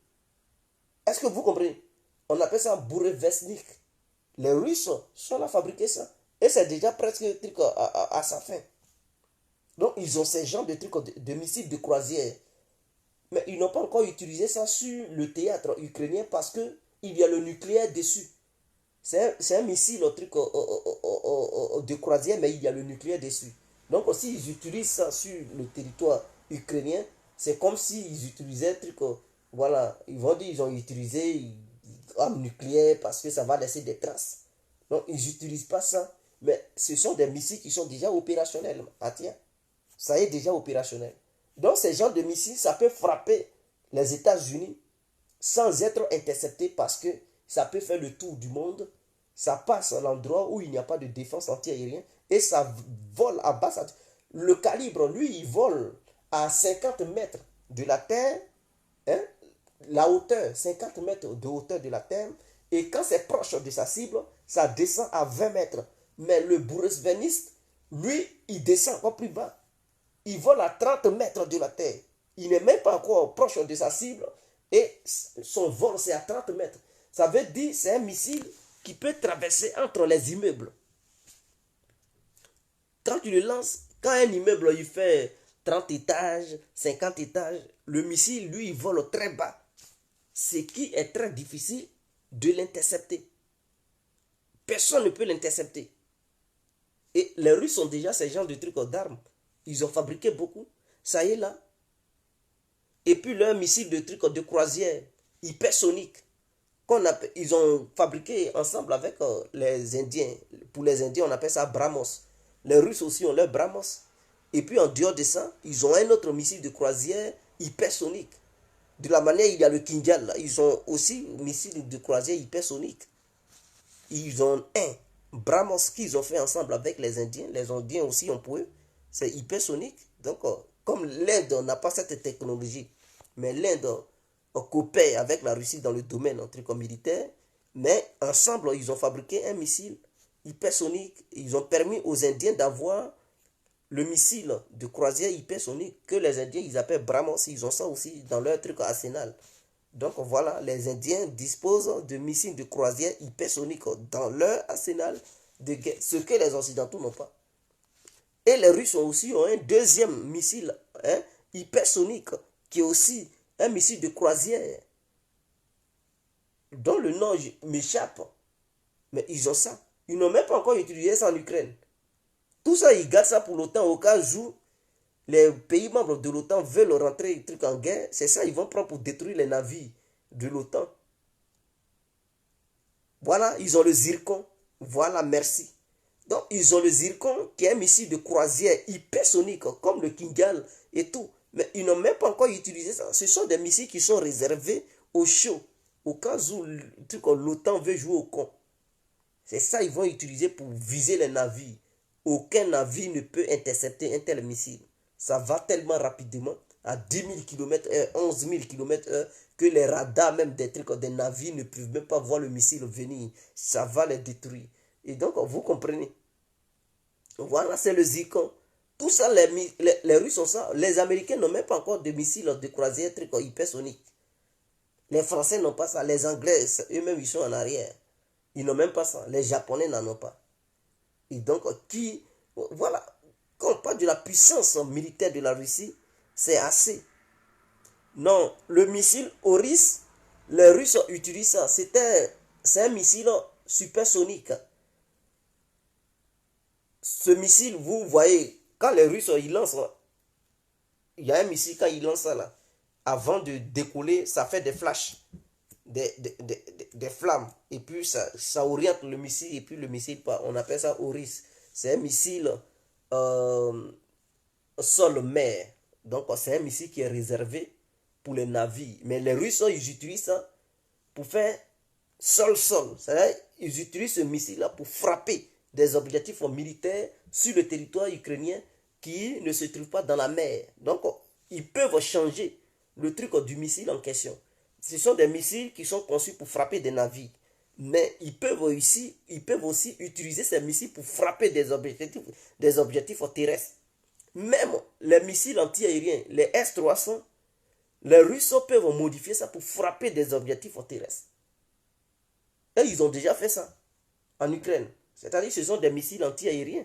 Est-ce que vous comprenez? On appelle ça Burevestnik. Les Russes sont à fabriquer ça. Et c'est déjà presque un truc à sa fin. Donc, ils ont ces genres de trucs de missiles de croisière. Mais ils n'ont pas encore utilisé ça sur le théâtre ukrainien parce qu'il y a le nucléaire dessus. C'est un missile truc, de croisière, mais il y a le nucléaire dessus. Donc, s'ils utilisent ça sur le territoire ukrainien, c'est comme s'ils utilisaient un truc. Voilà, ils vont dire qu'ils ont utilisé un nucléaire parce que ça va laisser des traces. Donc, ils n'utilisent pas ça. Mais ce sont des missiles qui sont déjà opérationnels. Ah tiens, ça est déjà opérationnel. Donc, ces genres de missiles, ça peut frapper les États-Unis sans être intercepté parce que ça peut faire le tour du monde. Ça passe à l'endroit où il n'y a pas de défense antiaérienne et ça vole à basse. Le calibre, lui, il vole à 50 mètres de la Terre, hein, la hauteur, 50 mètres de hauteur de la Terre, et quand c'est proche de sa cible, ça descend à 20 mètres. Mais le bourrasveniste, lui, il descend encore plus bas. Il vole à 30 mètres de la Terre. Il n'est même pas encore proche de sa cible et son vol, c'est à 30 mètres. Ça veut dire c'est un missile qui peut traverser entre les immeubles. Quand tu le lances, quand un immeuble il fait 30 étages, 50 étages, le missile, lui, il vole très bas. Ce qui est très difficile de l'intercepter. Personne ne peut l'intercepter. Et les Russes ont déjà ces genres de trucs d'armes. Ils ont fabriqué beaucoup. Ça y est là. Et puis leur missile de trucs de croisière hypersonique. Ils ont fabriqué ensemble avec les Indiens. Pour les Indiens, on appelle ça Brahmos. Les Russes aussi ont leur Brahmos. Et puis en dehors de ça, ils ont un autre missile de croisière hypersonique. De la manière, il y a le Kinjal, là. Ils ont aussi un missile de croisière hypersonique. Ils ont un Brahmos qu'ils ont fait ensemble avec les Indiens. Les Indiens aussi ont pour eux. C'est hypersonique. Donc, comme l'Inde n'a pas cette technologie, mais l'Inde coopère avec la Russie dans le domaine militaire, mais ensemble, ils ont fabriqué un missile hypersonique. Ils ont permis aux Indiens d'avoir le missile de croisière hypersonique que les Indiens ils appellent Brahmos. Ils ont ça aussi dans leur truc arsenal. Donc voilà, les Indiens disposent de missiles de croisière hypersoniques dans leur arsenal de guerre, ce que les Occidentaux n'ont pas. Et les Russes aussi ont un deuxième missile hypersonique qui est aussi un missile de croisière dont le nom m'échappe. Mais ils ont ça. Ils n'ont même pas encore utilisé ça en Ukraine. Tout ça, ils gardent ça pour l'OTAN au cas où les pays membres de l'OTAN veulent rentrer en guerre. C'est ça, ils vont prendre pour détruire les navires de l'OTAN. Voilà, ils ont le Zircon. Voilà, merci. Donc, ils ont le Zircon qui est un missile de croisière hypersonique, comme le Kingal et tout. Mais ils n'ont même pas encore utilisé ça. Ce sont des missiles qui sont réservés au show, au cas où l'OTAN veut jouer au con. C'est ça qu'ils vont utiliser pour viser les navires. Aucun navire ne peut intercepter un tel missile. Ça va tellement rapidement, à 10 000 km/h, 11 000 km/h, que les radars même des navires ne peuvent même pas voir le missile venir. Ça va les détruire. Et donc, vous comprenez. Voilà, c'est le Zircon. Tout ça, les Russes ont ça. Les Américains n'ont même pas encore de missiles de croisière hypersoniques. Les Français n'ont pas ça. Les Anglais, eux-mêmes, ils sont en arrière. Ils n'ont même pas ça. Les Japonais n'en ont pas. Et donc, voilà, quand on parle de la puissance militaire de la Russie, c'est assez. Non, le missile Oris, les Russes utilisent ça. C'est un missile supersonique. Ce missile, vous voyez, quand les Russes ils lancent, il y a un missile, quand ils lancent ça là, avant de décoller, ça fait des flashs, des flammes. Et puis ça oriente le missile, et puis le missile part. On appelle ça Oris. C'est un missile sol-mer. Donc, c'est un missile qui est réservé pour les navires. Mais les Russes, ils utilisent ça pour faire sol-sol. C'est-à-dire, ils utilisent ce missile-là pour frapper des objectifs militaires sur le territoire ukrainien qui ne se trouvent pas dans la mer. Donc, ils peuvent changer le truc du missile en question. Ce sont des missiles qui sont conçus pour frapper des navires. Mais ils peuvent aussi utiliser ces missiles pour frapper des objectifs terrestres. Même les missiles antiaériens, les S-300, les Russes peuvent modifier ça pour frapper des objectifs terrestres. Et ils ont déjà fait ça en Ukraine. C'est-à-dire que ce sont des missiles antiaériens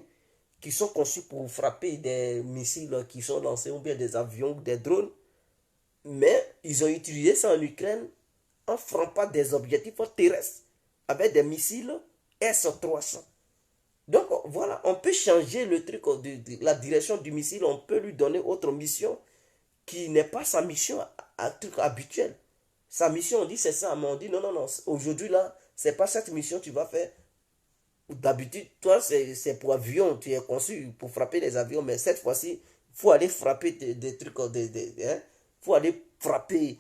qui sont conçus pour frapper des missiles qui sont lancés ou bien des avions ou des drones. Mais ils ont utilisé ça en Ukraine en frappant des objectifs terrestres avec des missiles S-300. Donc voilà, on peut changer le truc de la direction du missile, on peut lui donner autre mission qui n'est pas sa mission truc habituel. Sa mission, on dit c'est ça, mais on dit non, non, non, aujourd'hui là, c'est pas cette mission que tu vas faire. D'habitude, toi, c'est pour avion, tu es conçu pour frapper les avions, mais cette fois-ci, il faut aller frapper des trucs, faut aller frapper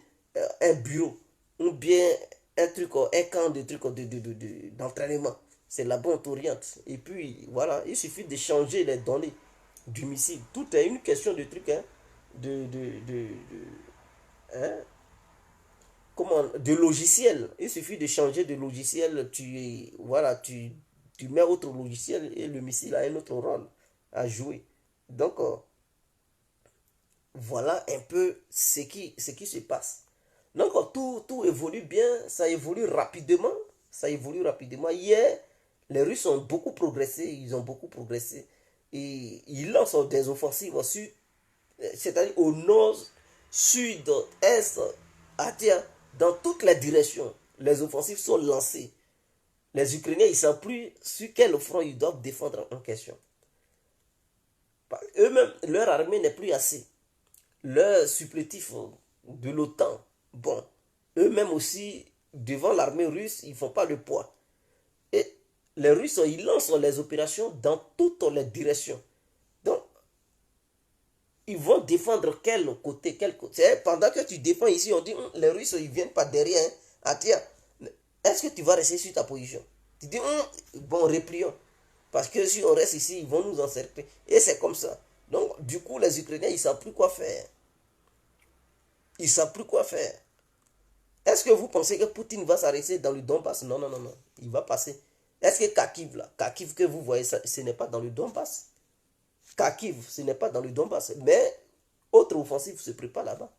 un bureau, ou bien un truc, un camp de trucs d'entraînement. C'est là-bas on t'oriente. Et puis, voilà, il suffit de changer les données du missile. Tout est une question de truc, hein, hein, de logiciel. Il suffit de changer de logiciel. Voilà, tu mets autre logiciel et le missile a un autre rôle à jouer. Donc, voilà un peu ce qui se passe. Donc, tout évolue bien, ça évolue rapidement. Ça évolue rapidement. Hier, les Russes ont beaucoup progressé, ils ont beaucoup progressé. Et ils lancent des offensives sur, c'est-à-dire au nord, sud, est, dans toutes les directions. Les offensives sont lancées. Les Ukrainiens, ils ne savent plus sur quel front ils doivent défendre en question. Eux-mêmes, leur armée n'est plus assez. Leur supplétif de l'OTAN, bon, eux-mêmes aussi, devant l'armée russe, ils ne font pas le poids. Et les Russes, ils lancent les opérations dans toutes les directions. Donc, ils vont défendre quel côté. Pendant que tu défends ici, on dit, les Russes, ils ne viennent pas derrière. Ah tiens, est-ce que tu vas rester sur ta position? Tu dis, bon, replions. Parce que si on reste ici, ils vont nous encercler. Et c'est comme ça. Donc, du coup, les Ukrainiens, ils ne savent plus quoi faire. Ils ne savent plus quoi faire. Est-ce que vous pensez que Poutine va s'arrêter dans le Donbass? Non, non, non, non. Il va passer. Est-ce que Kharkiv, là, Kharkiv que vous voyez, ce n'est pas dans le Donbass? Kharkiv, ce n'est pas dans le Donbass. Mais, autre offensive se prépare là-bas.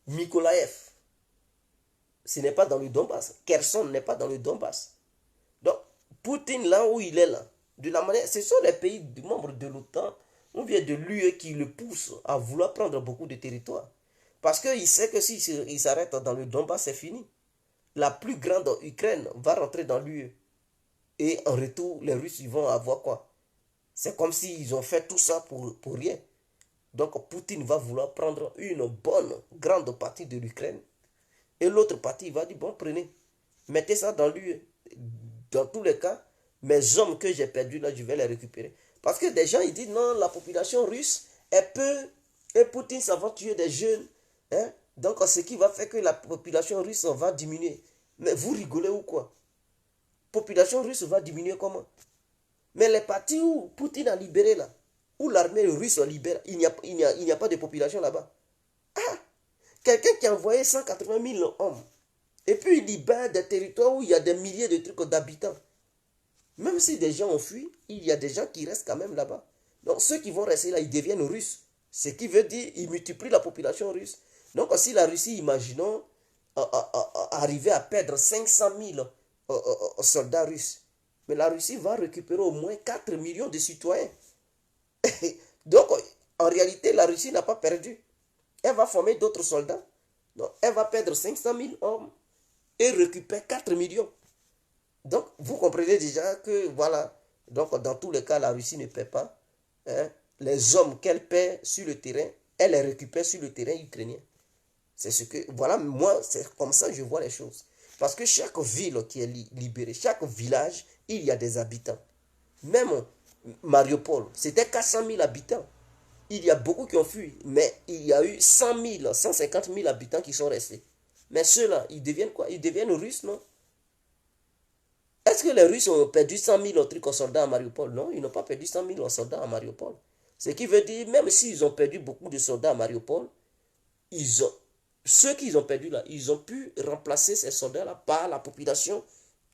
Mykolaïev, ce n'est pas dans le Donbass. Kherson n'est pas dans le Donbass. Donc, Poutine, là où il est là, de la manière, ce sont les pays membres de l'OTAN ou bien de l'UE qui le poussent à vouloir prendre beaucoup de territoires. Parce qu'il sait que s'il s'arrête dans le Donbass, c'est fini. La plus grande Ukraine va rentrer dans l'UE. Et en retour, les Russes, ils vont avoir quoi? C'est comme s'ils ont fait tout ça pour rien. Donc, Poutine va vouloir prendre une bonne, grande partie de l'Ukraine. Et l'autre partie, il va dire, bon, prenez, mettez ça dans l'UE. Dans tous les cas, mes hommes que j'ai perdus là, je vais les récupérer. Parce que des gens, ils disent, non, la population russe, elle peut, et Poutine, ça va tuer des jeunes. Hein? Donc, ce qui va faire que la population russe va diminuer. Mais vous rigolez ou quoi? Population russe va diminuer comment? Mais les parties où Poutine a libéré là, où l'armée russe libère, il n'y a pas de population là-bas. Ah! Quelqu'un qui a envoyé 180 000 hommes, et puis il libère des territoires où il y a des milliers de trucs d'habitants. Même si des gens ont fui, il y a des gens qui restent quand même là-bas. Donc ceux qui vont rester là, ils deviennent russes. Ce qui veut dire qu'ils multiplient la population russe. Donc si la Russie, imaginons, arriver à perdre 500 000 soldats russes, mais la Russie va récupérer au moins 4 millions de citoyens. Donc en réalité, la Russie n'a pas perdu. Elle va former d'autres soldats. Donc elle va perdre 500 000 hommes et récupérer 4 millions. Donc, vous comprenez déjà que, voilà, donc dans tous les cas, la Russie ne paie pas. Hein, les hommes qu'elle paie sur le terrain, elle les récupère sur le terrain ukrainien. C'est ce que, voilà, moi, c'est comme ça que je vois les choses. Parce que chaque ville qui est libérée, chaque village, il y a des habitants. Même Mariupol, c'était 400 000 habitants. il y a beaucoup qui ont fui, mais il y a eu 100 000, 150 000 habitants qui sont restés. Mais ceux-là, ils deviennent quoi? Ils deviennent russes, non? Est-ce que les Russes ont perdu 100 000 trucs aux soldats à Mariupol? Non, ils n'ont pas perdu 100 000 soldats à Mariupol. Ce qui veut dire, même s'ils ont perdu beaucoup de soldats à Mariupol, ils ont, ceux qu'ils ont perdus là, ils ont pu remplacer ces soldats-là par la population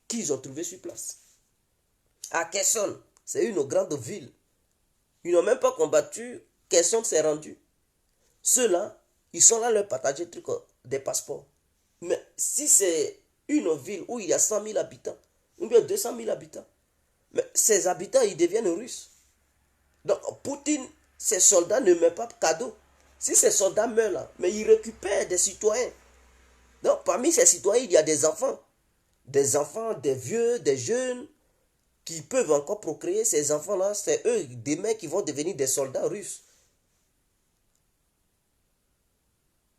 qu'ils ont trouvée sur place. À Kherson, c'est une grande ville. Ils n'ont même pas combattu, Kherson s'est rendu. Ceux-là, ils sont là leur partager truc, des passeports. Mais si c'est une ville où il y a 100 000 habitants, ou bien 200 000 habitants, mais ces habitants, ils deviennent russes. Donc, Poutine, ses soldats ne mettent pas de cadeau. Si ces soldats meurent là, mais ils récupèrent des citoyens. Donc, parmi ces citoyens, il y a des enfants. Des enfants, des vieux, des jeunes, qui peuvent encore procréer. Ces enfants-là, c'est eux, demain, qui vont devenir des soldats russes.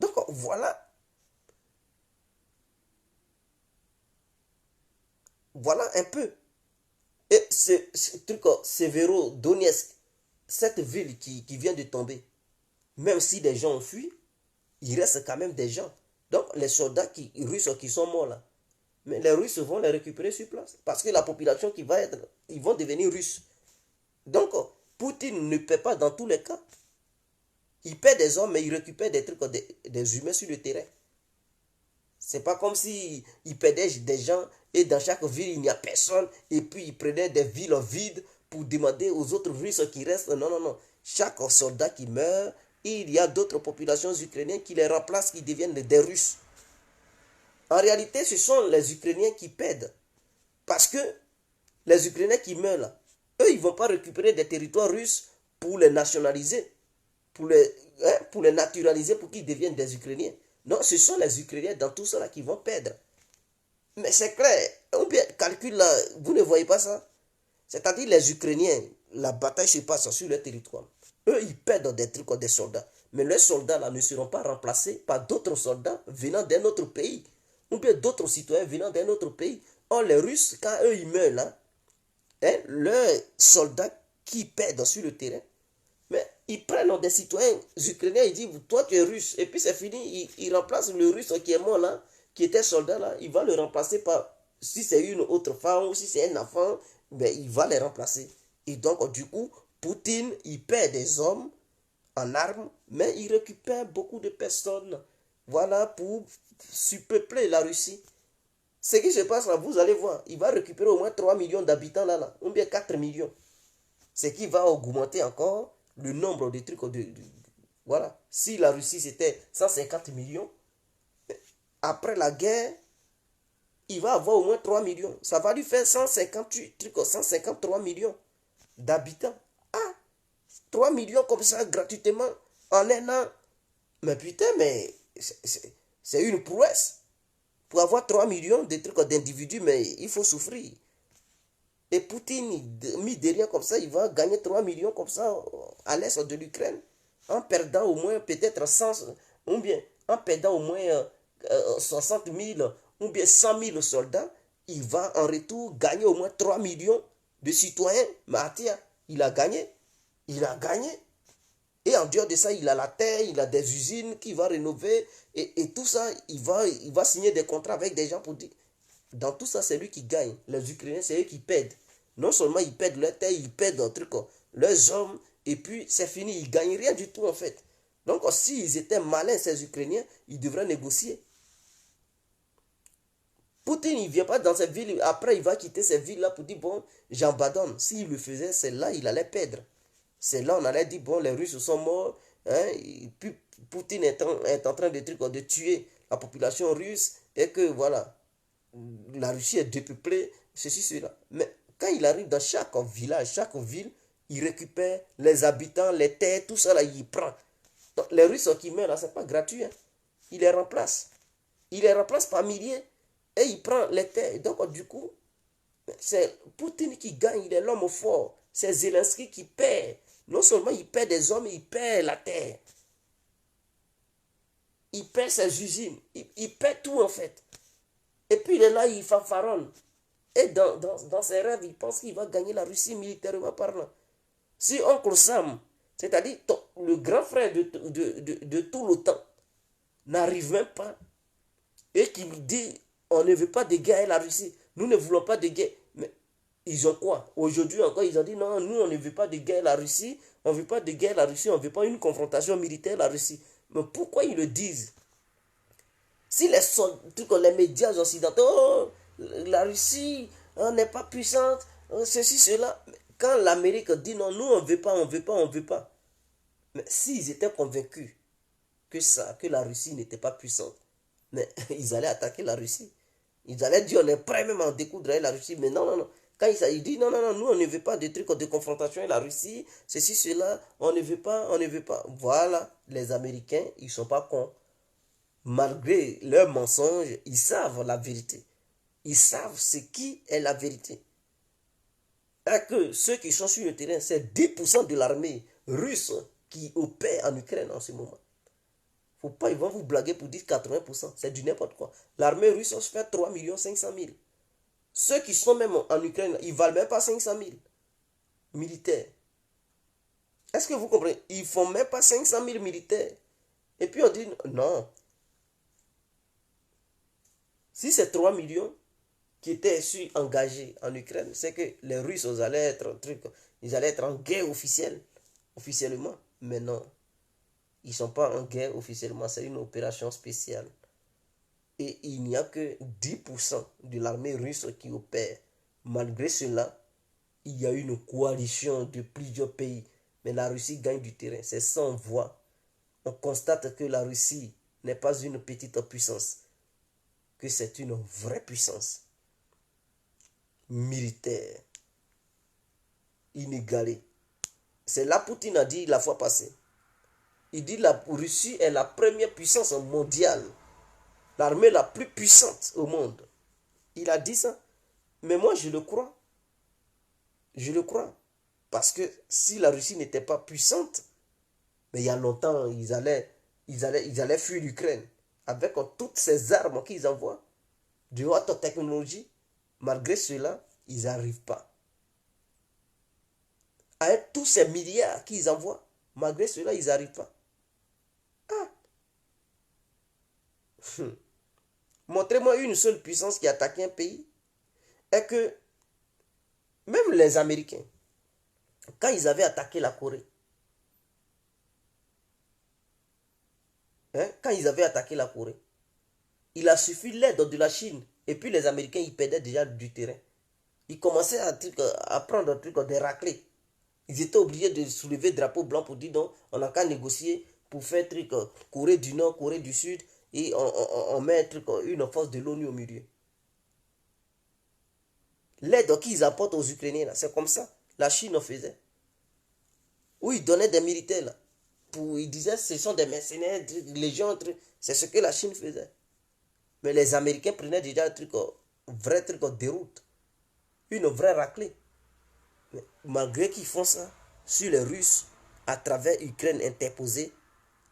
Donc, voilà. Voilà un peu. Et ce truc, Severodonetsk, cette ville qui vient de tomber, même si des gens ont fui, il reste quand même des gens. Donc, les soldats russes qui sont morts là, mais les Russes vont les récupérer sur place. Parce que la population qui va être, ils vont devenir russes. Donc, Poutine ne paie pas dans tous les cas. Il paie des hommes, mais il récupère des trucs, des humains sur le terrain. C'est pas comme si il perdait des gens et dans chaque ville il n'y a personne et puis il prenait des villes vides pour demander aux autres Russes qui restent. Non, non, non. Chaque soldat qui meurt, il y a d'autres populations ukrainiennes qui les remplacent, qui deviennent des Russes. En réalité, ce sont les Ukrainiens qui perdent. Parce que les Ukrainiens qui meurent là, eux, ils ne vont pas récupérer des territoires russes pour les nationaliser, pour les naturaliser, pour qu'ils deviennent des Ukrainiens. Non, ce sont les Ukrainiens dans tout cela qui vont perdre. Mais c'est clair, on bien calcule là, vous ne voyez pas ça? C'est-à-dire les Ukrainiens, la bataille se passe sur leur territoire. Eux, ils perdent des trucs, des soldats. Mais leurs soldats là ne seront pas remplacés par d'autres soldats venant d'un autre pays. Ou bien d'autres citoyens venant d'un autre pays. Or, les Russes, quand eux, ils meurent là, hein, leurs soldats qui perdent sur le terrain, mais ils prennent des citoyens ukrainiens, ils disent, toi tu es russe, et puis c'est fini, ils remplacent le russe qui est mort là, qui était soldat là, il va le remplacer par, si c'est une autre femme ou si c'est un enfant, ben, il va les remplacer. Et donc, du coup, Poutine, il perd des hommes en armes, mais il récupère beaucoup de personnes, voilà, pour surpeupler la Russie. Ce qui se passe là, vous allez voir, il va récupérer au moins 3 millions d'habitants là, ou bien 4 millions. Ce qui va augmenter encore le nombre de trucs. Voilà. Si la Russie c'était 150 millions, après la guerre, il va avoir au moins 3 millions. Ça va lui faire 158 trucs, 153 millions d'habitants. Ah, 3 millions comme ça gratuitement en un an. Mais putain, mais c'est une prouesse. Pour avoir 3 millions de trucs d'individus, mais il faut souffrir. Et Poutine, mis derrière comme ça, il va gagner 3 millions comme ça à l'est de l'Ukraine, en perdant au moins peut-être 100, ou bien en perdant au moins 60 000 ou bien 100 000 soldats, il va en retour gagner au moins 3 millions de citoyens. Mahathir, il a gagné. Il a gagné. Et en dehors de ça, il a la terre, il a des usines qu'il va rénover. Et tout ça, il va signer des contrats avec des gens pour dire. Dans tout ça, c'est lui qui gagne. Les Ukrainiens, c'est eux qui perdent. Non seulement ils perdent leur terre, ils perdent un truc, leurs hommes, et puis c'est fini, ils ne gagnent rien du tout en fait. Donc s'ils étaient malins, ces Ukrainiens, ils devraient négocier. Poutine, il ne vient pas dans cette ville, après il va quitter cette ville-là pour dire, bon, j'abandonne. S'il le faisait, c'est là il allait perdre. C'est là on allait dire, bon, les Russes sont morts, hein, et puis Poutine est en train de tuer la population russe, et que voilà, la Russie est dépeuplée, ceci, cela. Mais quand il arrive dans chaque village, chaque ville, il récupère les habitants, les terres, tout ça là, il prend. Donc les Russes qui meurent là, c'est pas gratuit. Hein. Il les remplace. Il les remplace par milliers et il prend les terres. Donc du coup, c'est Poutine qui gagne, il est l'homme fort. C'est Zelensky qui perd. Non seulement il perd des hommes, il perd la terre. Il perd ses usines. Il perd tout en fait. Et puis il est là, il fanfaronne. Et dans ses rêves, il pense qu'il va gagner la Russie militairement parlant. Si Oncle Sam, C'est-à-dire, le grand frère de tout l'OTAN n'arrive même pas et qui dit on ne veut pas de guerre avec la Russie. Nous ne voulons pas de guerre. Mais ils ont quoi? Aujourd'hui encore, ils ont dit non, nous on ne veut pas de guerre avec la Russie. On ne veut pas de guerre avec la Russie. On ne veut pas une confrontation militaire avec la Russie. Mais pourquoi ils le disent? Si les médias occidentaux, oh, la Russie n'est pas puissante, ceci, cela. Quand l'Amérique dit non, nous on ne veut pas, on ne veut pas, on ne veut pas. Mais s'ils étaient convaincus que la Russie n'était pas puissante, mais ils allaient attaquer la Russie. Ils allaient dire on est prêt même à découdre avec la Russie. Mais non, non, non. Quand il dit non, non, non, nous on ne veut pas de trucs de confrontation avec la Russie, ceci, cela, on ne veut pas, on ne veut pas. Voilà, les Américains, ils ne sont pas cons. Malgré leurs mensonges, ils savent la vérité. Ils savent ce qui est la vérité. Et que ceux qui sont sur le terrain, c'est 10% de l'armée russe qui opère en Ukraine en ce moment. Faut pas, ils vont vous blaguer pour dire 80%. C'est du n'importe quoi. L'armée russe se fait 3 500 000. Ceux qui sont même en Ukraine, ils ne valent même pas 500 000 militaires. Est-ce que vous comprenez? Ils ne font même pas 500 000 militaires. Et puis on dit non. Si c'est 3 millions qui étaient engagés en Ukraine, c'est que les Russes ils allaient être en guerre officiellement. Mais non, ils ne sont pas en guerre officiellement, c'est une opération spéciale. Et il n'y a que 10% de l'armée russe qui opère. Malgré cela, il y a une coalition de plusieurs pays. Mais la Russie gagne du terrain, c'est sans voix. On constate que la Russie n'est pas une petite puissance, que c'est une vraie puissance militaire, inégalée. C'est là Poutine a dit la fois passée. Il dit la Russie est la première puissance mondiale, l'armée la plus puissante au monde. Il a dit ça. Mais moi, je le crois. Je le crois. Parce que si la Russie n'était pas puissante, mais il y a longtemps, ils allaient fuir l'Ukraine. Avec toutes ces armes qu'ils envoient, de haute technologie, malgré cela, ils n'arrivent pas. Avec tous ces milliards qu'ils envoient, malgré cela, ils n'arrivent pas. Ah. Montrez-moi une seule puissance qui a attaqué un pays. Et que même les Américains, quand ils avaient attaqué la Corée, quand ils avaient attaqué la Corée, il a suffi l'aide de la Chine. Et puis les Américains, ils perdaient déjà du terrain. Ils commençaient à prendre des raclés. Ils étaient obligés de soulever le drapeau blanc pour dire non, on n'a qu'à négocier pour faire Corée du Nord, Corée du Sud, et on met une force de l'ONU au milieu. L'aide qu'ils apportent aux Ukrainiens, c'est comme ça. La Chine en faisait. Où ils donnaient des militaires. Là, ils disaient ce sont des mercenaires, légions, c'est ce que la Chine faisait. Mais les Américains prenaient déjà un vrai truc de déroute. Une vraie raclée. Mais malgré qu'ils font ça, sur les Russes, à travers l'Ukraine interposée,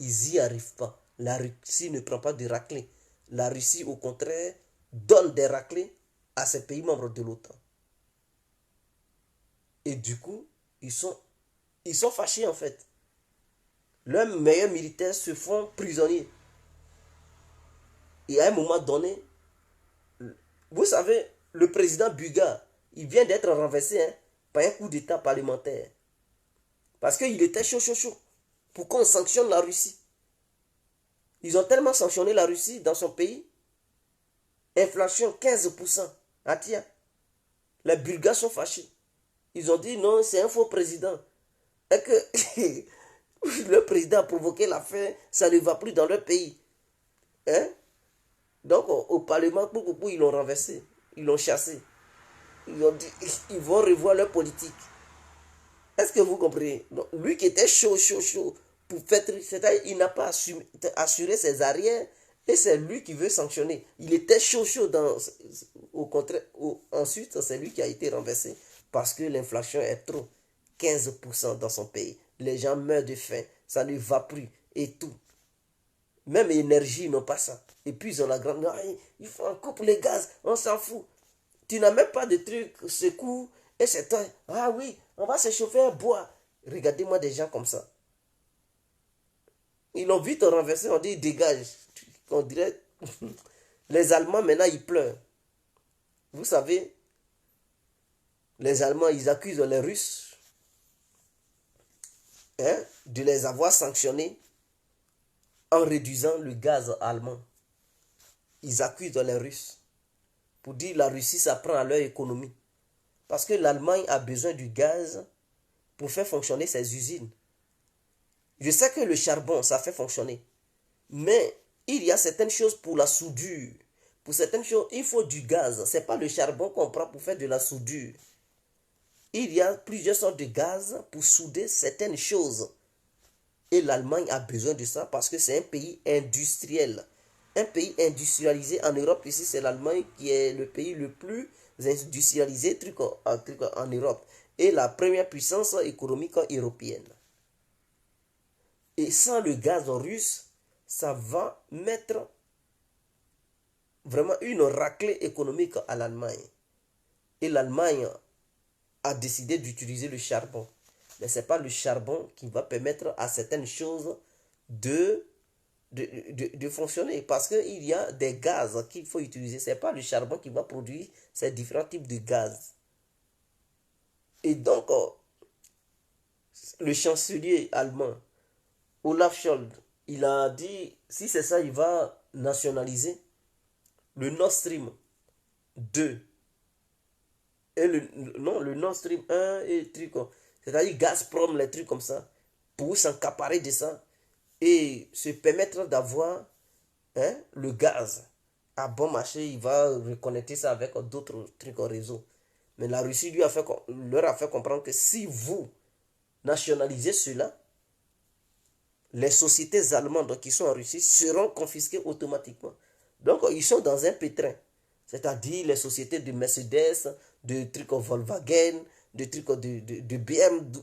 ils n'y arrivent pas. La Russie ne prend pas de raclée. La Russie, au contraire, donne des raclées à ces pays membres de l'OTAN. Et du coup, ils sont fâchés en fait. Leurs meilleurs militaires se font prisonniers. Et à un moment donné, vous savez, le président Buga, il vient d'être renversé par un coup d'état parlementaire. Parce qu'il était chaud pour qu'on sanctionne la Russie. Ils ont tellement sanctionné la Russie dans son pays. Inflation 15%. Ah tiens, les Bulgares sont fâchés. Ils ont dit non, c'est un faux président. Et que le président a provoqué la faim, ça ne va plus dans leur pays. Hein? Donc au Parlement, ils l'ont renversé, ils l'ont chassé. Ils ont dit, ils vont revoir leur politique. Est-ce que vous comprenez? Donc, lui qui était chaud pour faire, c'est-à-dire il n'a pas assuré ses arrières et c'est lui qui veut sanctionner. Il était chaud au contraire. Ensuite, c'est lui qui a été renversé parce que l'inflation est trop. 15% dans son pays. Les gens meurent de faim, ça ne va plus et tout. Même l'énergie, ils n'ont pas ça. Et puis ils ont la grande... Il faut un couple les gaz, on s'en fout. Tu n'as même pas de truc, secours, et c'est toi. Ah oui, on va se chauffer à bois. Regardez-moi des gens comme ça. Ils l'ont vite renversé, on dit dégage. On dirait, les Allemands maintenant ils pleurent. Vous savez, les Allemands ils accusent les Russes, hein, de les avoir sanctionnés en réduisant le gaz allemand. Ils accusent les Russes pour dire que la Russie s'apprend à leur économie. Parce que l'Allemagne a besoin du gaz pour faire fonctionner ses usines. Je sais que le charbon, ça fait fonctionner. Mais il y a certaines choses pour la soudure. Pour certaines choses, il faut du gaz. Ce n'est pas le charbon qu'on prend pour faire de la soudure. Il y a plusieurs sortes de gaz pour souder certaines choses. Et l'Allemagne a besoin de ça parce que c'est un pays industriel. Un pays industrialisé en Europe, ici c'est l'Allemagne qui est le pays le plus industrialisé en Europe. Et la première puissance économique européenne. Et sans le gaz russe, ça va mettre vraiment une raclée économique à l'Allemagne. Et l'Allemagne a décidé d'utiliser le charbon. Mais ce n'est pas le charbon qui va permettre à certaines choses de fonctionner. Parce qu'il y a des gaz qu'il faut utiliser. Ce n'est pas le charbon qui va produire ces différents types de gaz. Et donc, le chancelier allemand, Olaf Scholz, il a dit, si c'est ça, il va nationaliser le Nord Stream 2. Et le Nord Stream 1 et trucs, c'est-à-dire Gazprom, les trucs comme ça, pour s'encaparer de ça et se permettre d'avoir, hein, le gaz à bon marché. Il va reconnecter ça avec d'autres trucs au réseau. Mais la Russie lui leur a fait comprendre que si vous nationalisez cela, les sociétés allemandes qui sont en Russie seront confisquées automatiquement. Donc, ils sont dans un pétrin. C'est-à-dire les sociétés de Mercedes, de trucs Volkswagen, de trucs de BMW,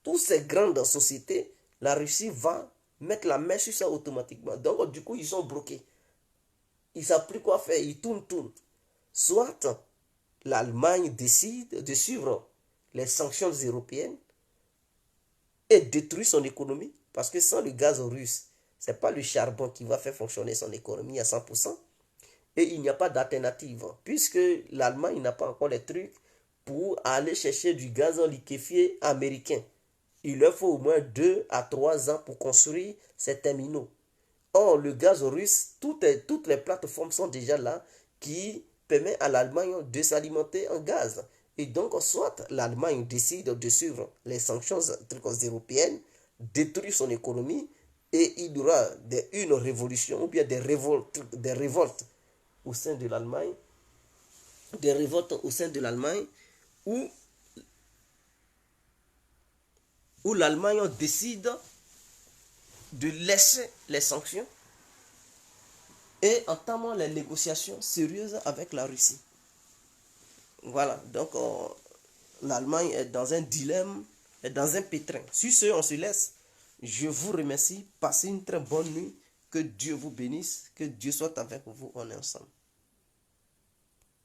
toutes ces grandes sociétés, la Russie va mettre la main sur ça automatiquement. Donc, du coup, ils sont bloqués. Ils ne savent plus quoi faire. Ils tournent. Soit l'Allemagne décide de suivre les sanctions européennes et détruire son économie. Parce que sans le gaz russe, ce n'est pas le charbon qui va faire fonctionner son économie à 100%. Et il n'y a pas d'alternative. Puisque l'Allemagne n'a pas encore les trucs pour aller chercher du gaz liquéfié américain. Il leur faut au moins 2 à 3 ans pour construire ces terminaux. Or, le gaz russe, toutes les plateformes sont déjà là qui permettent à l'Allemagne de s'alimenter en gaz. Et donc, soit l'Allemagne décide de suivre les sanctions européennes, détruire son économie, et il y aura une révolution ou bien des révoltes au sein de l'Allemagne, où l'Allemagne décide de laisser les sanctions et entame les négociations sérieuses avec la Russie. Voilà, donc l'Allemagne est dans un dilemme, est dans un pétrin. Sur ce, on se laisse. Je vous remercie. Passez une très bonne nuit. Que Dieu vous bénisse. Que Dieu soit avec vous. On est ensemble.